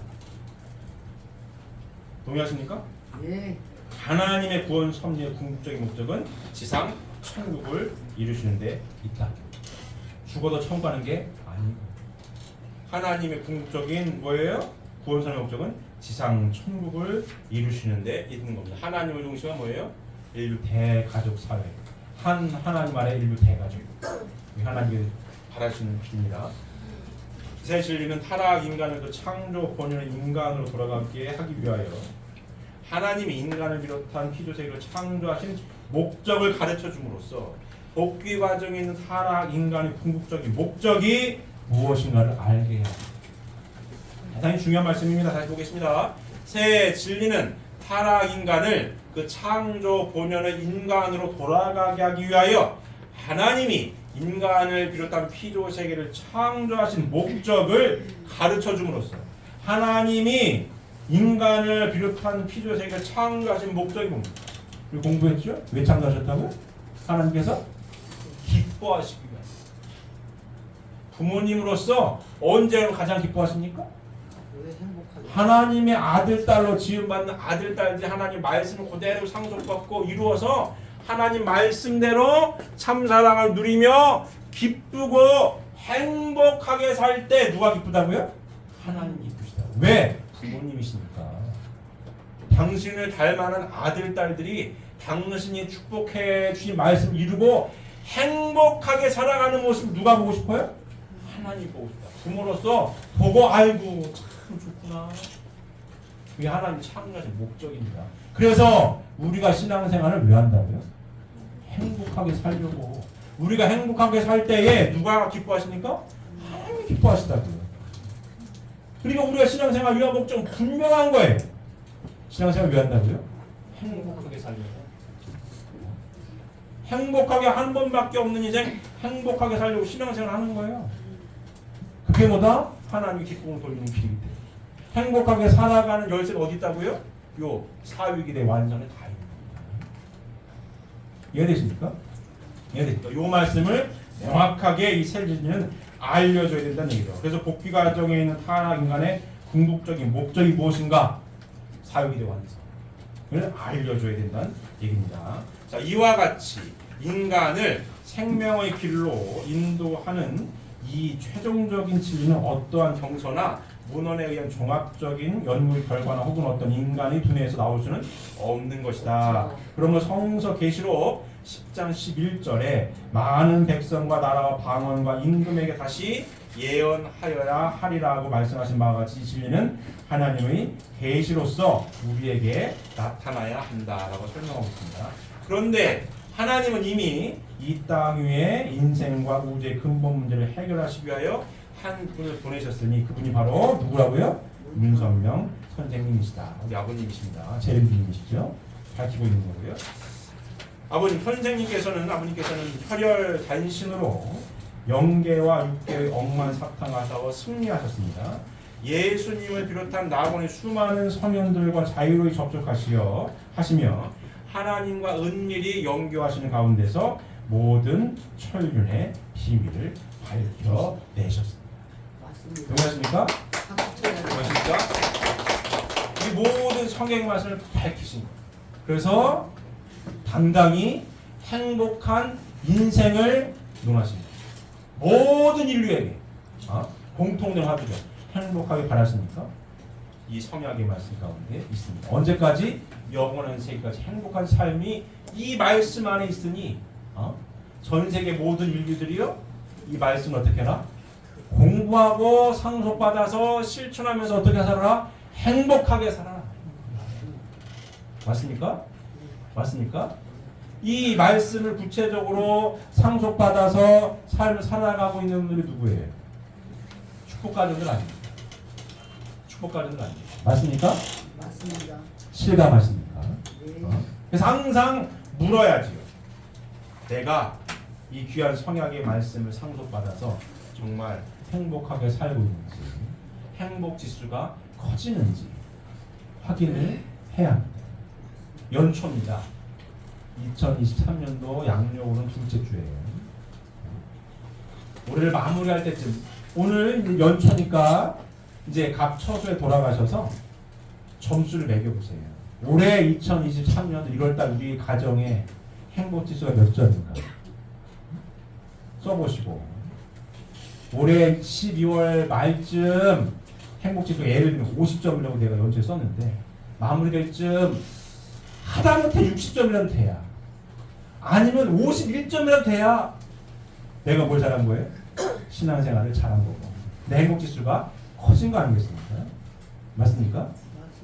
Speaker 1: 동의하십니까?
Speaker 2: 네.
Speaker 1: 하나님의 구원 섭리의 궁극적인 목적은 지상 천국을 이루시는 데 있다. 죽어도 천국 가는 게 아니고 하나님의 궁극적인 뭐예요? 구원 섭리의 목적은 지상 천국을 이루시는 데 있는 겁니다. 하나님의 중심은 뭐예요? 인류 대가족 사회. 하나님 아래 인류 대가족. 하나님이 바라시는 길입니다. 새 진리는 타락 인간을 그 창조 본연의 인간으로 돌아가게 하기 위하여 하나님이 인간을 비롯한 피조세계를 창조하신 목적을 가르쳐 줌으로써 복귀 과정에 있는 타락 인간의 궁극적인 목적이 무엇인가를 알게 해야 합니다. 대단히 중요한 말씀입니다. 다시 보겠습니다. 새 진리는 타락 인간을 그 창조 본연의 인간으로 돌아가게 하기 위하여 하나님이 인간을 비롯한 피조 세계를 창조하신 목적을 가르쳐 줌으로써 하나님이 인간을 비롯한 피조 세계를 창조하신 목적이 뭡니까? 우리 공부했죠? 왜 창조하셨다고요? 하나님께서 기뻐하시기 위하여. 부모님으로서 언제 가장 기뻐하십니까?
Speaker 2: 왜 행복하게?
Speaker 1: 하나님의 아들 딸로 지음받는 아들 딸들이 하나님 말씀을 그대로 상속받고 이루어서 하나님 말씀대로 참사랑을 누리며 기쁘고 행복하게 살 때 누가 기쁘다고요? 하나님이 기쁘시다고. 왜? 부모님이시니까. 당신을 닮아는 아들 딸들이 당신이 축복해 주신 말씀 이루고 행복하게 살아가는 모습 누가 보고 싶어요? 하나님 보고 싶다. 부모로서 보고 아이고 참 좋구나. 그게 하나님 창조하신 목적입니다. 그래서 우리가 신앙생활을 왜 한다고요? 행복하게 살려고. 우리가 행복하게 살 때에 누가 기뻐하십니까? 하나님이 기뻐하시다고요. 그러니까 우리가 신앙생활 위한 목적은 분명한 거예요. 신앙생활 왜 한다고요? 행복하게 살려고. 행복하게 한 번밖에 없는 인생 행복하게 살려고 신앙생활 하는 거예요. 그게 뭐다? 하나님이 기쁨을 돌리는 길이기 때문에. 행복하게 살아가는 열쇠가 어디 있다고요? 요 사위기대 완전에 다 있는 겁니다. 이해되십니까? 이해되십니까? 요 말씀을 명확하게 이 세진이는 알려줘야 된다는 얘기죠. 그래서 복귀 과정에 있는 타락 인간의 궁극적인 목적이 무엇인가? 사유기대 완성. 그걸 알려줘야 된다는 얘기입니다. 자, 이와 같이 인간을 생명의 길로 인도하는 이 최종적인 진리는 어떠한 정서나 문헌에 의한 종합적인 연구의 결과나 혹은 어떤 인간의 두뇌에서 나올 수는 없는 것이다. 그러므로 성서 계시록 10장 11절에 많은 백성과 나라와 방언과 임금에게 다시 예언하여야 하리라고 말씀하신 바와 같이 진리는 하나님의 계시로서 우리에게 나타나야 한다라고 설명하고 있습니다. 그런데 하나님은 이미 이 땅 위에 인생과 우주의 근본 문제를 해결하시기 위하여 한 분을 보내셨으니 그분이 바로 누구라고요? 문선명 선생님이시다. 우리 아버님이십니다. 재림님이시죠. 밝히고 있는 거고요. 아버님께서는 혈혈 단신으로 영계와 육계의 억만사탕하사와 승리하셨습니다. 예수님을 비롯한 나번의 수많은 성현들과 자유로이 접촉하시며 하나님과 은밀히 영교하시는 가운데서 모든 천륜의 비밀을 밝혀내셨습니다.
Speaker 2: 맞습니다.
Speaker 1: 동의하십니까?
Speaker 2: 박수쳐야
Speaker 1: 동의하십니까? 이 모든 성경의 말씀을 밝히신 거예요. 그래서 당당히 행복한 인생을 논하십니다. 모든 인류에게 공통된 화두죠. 행복하게 바라십니까? 이 성약의 말씀 가운데 있습니다. 언제까지? 영원한 세계까지 행복한 삶이 이 말씀 안에 있으니 전 세계 모든 인류들이요 이 말씀을 어떻게 해라? 공부하고 상속받아서 실천하면서 어떻게 살아라? 행복하게 살아라. 맞습니까? 맞습니까? 이 말씀을 구체적으로 상속받아서 삶을 살아가고 있는 분들이 누구예요? 축복가족들 아닙니까? 축복가족들 아닙니까? 맞습니까?
Speaker 2: 맞습니다.
Speaker 1: 실감하십니까?
Speaker 2: 네.
Speaker 1: 그래서 항상 물어야지요. 내가 이 귀한 성약의 말씀을 상속받아서 정말 행복하게 살고 있는지, 행복 지수가 커지는지 확인을 해야 합니다. 연초입니다. 2023년도 양력으로는 둘째 주예요. 올해를 마무리할 때쯤, 오늘 이제 연초니까 이제 각 처소에 돌아가셔서 점수를 매겨보세요. 올해 2023년 1월달 우리 가정의 행복지수가 몇 점인가 써보시고, 올해 12월 말쯤 행복지수 예를 들면 50점이라고 내가 연초에 썼는데 마무리될 쯤 하다못해 60점이라도 돼야, 아니면 51점이라도 돼야 내가 뭘 잘한 거예요? 신앙생활을 잘한 거고 내 행복지수가 커진 거 아니겠습니까? 맞습니까?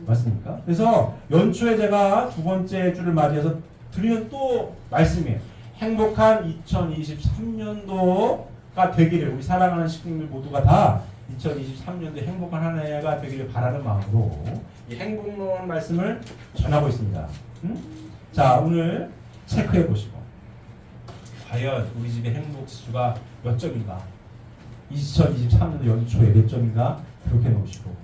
Speaker 1: 맞습니까? 그래서 연초에 제가 두 번째 주를 맞이해서 드리는 또 말씀이에요. 행복한 2023년도가 되기를, 우리 사랑하는 식구들 모두가 다 2023년도 행복한 한 해가 되기를 바라는 마음으로 이 행복론 말씀을 전하고 있습니다. 자, 오늘 체크해 보시고 과연 우리 집의 행복 지수가 몇 점인가, 2023년도 연초에 몇 점인가 기록해 놓으시고,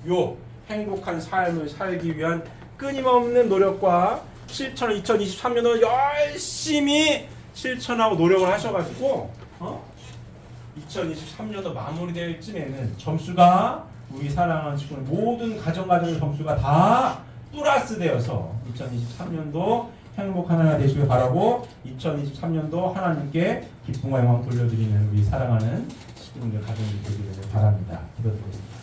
Speaker 1: 요 행복한 삶을 살기 위한 끊임없는 노력과 실천을 2023년도 열심히 실천하고 노력을 하셔가지고 2023년도 마무리될 쯤에는 점수가, 우리 사랑하는 친구들 모든 가정의 점수가 다 플러스 되어서 2023년도 행복한 하나 되시길 바라고, 2023년도 하나님께 기쁨과 영광 돌려드리는 우리 사랑하는 친구들 가정들 되기를 바랍니다. 기도드리겠습니다.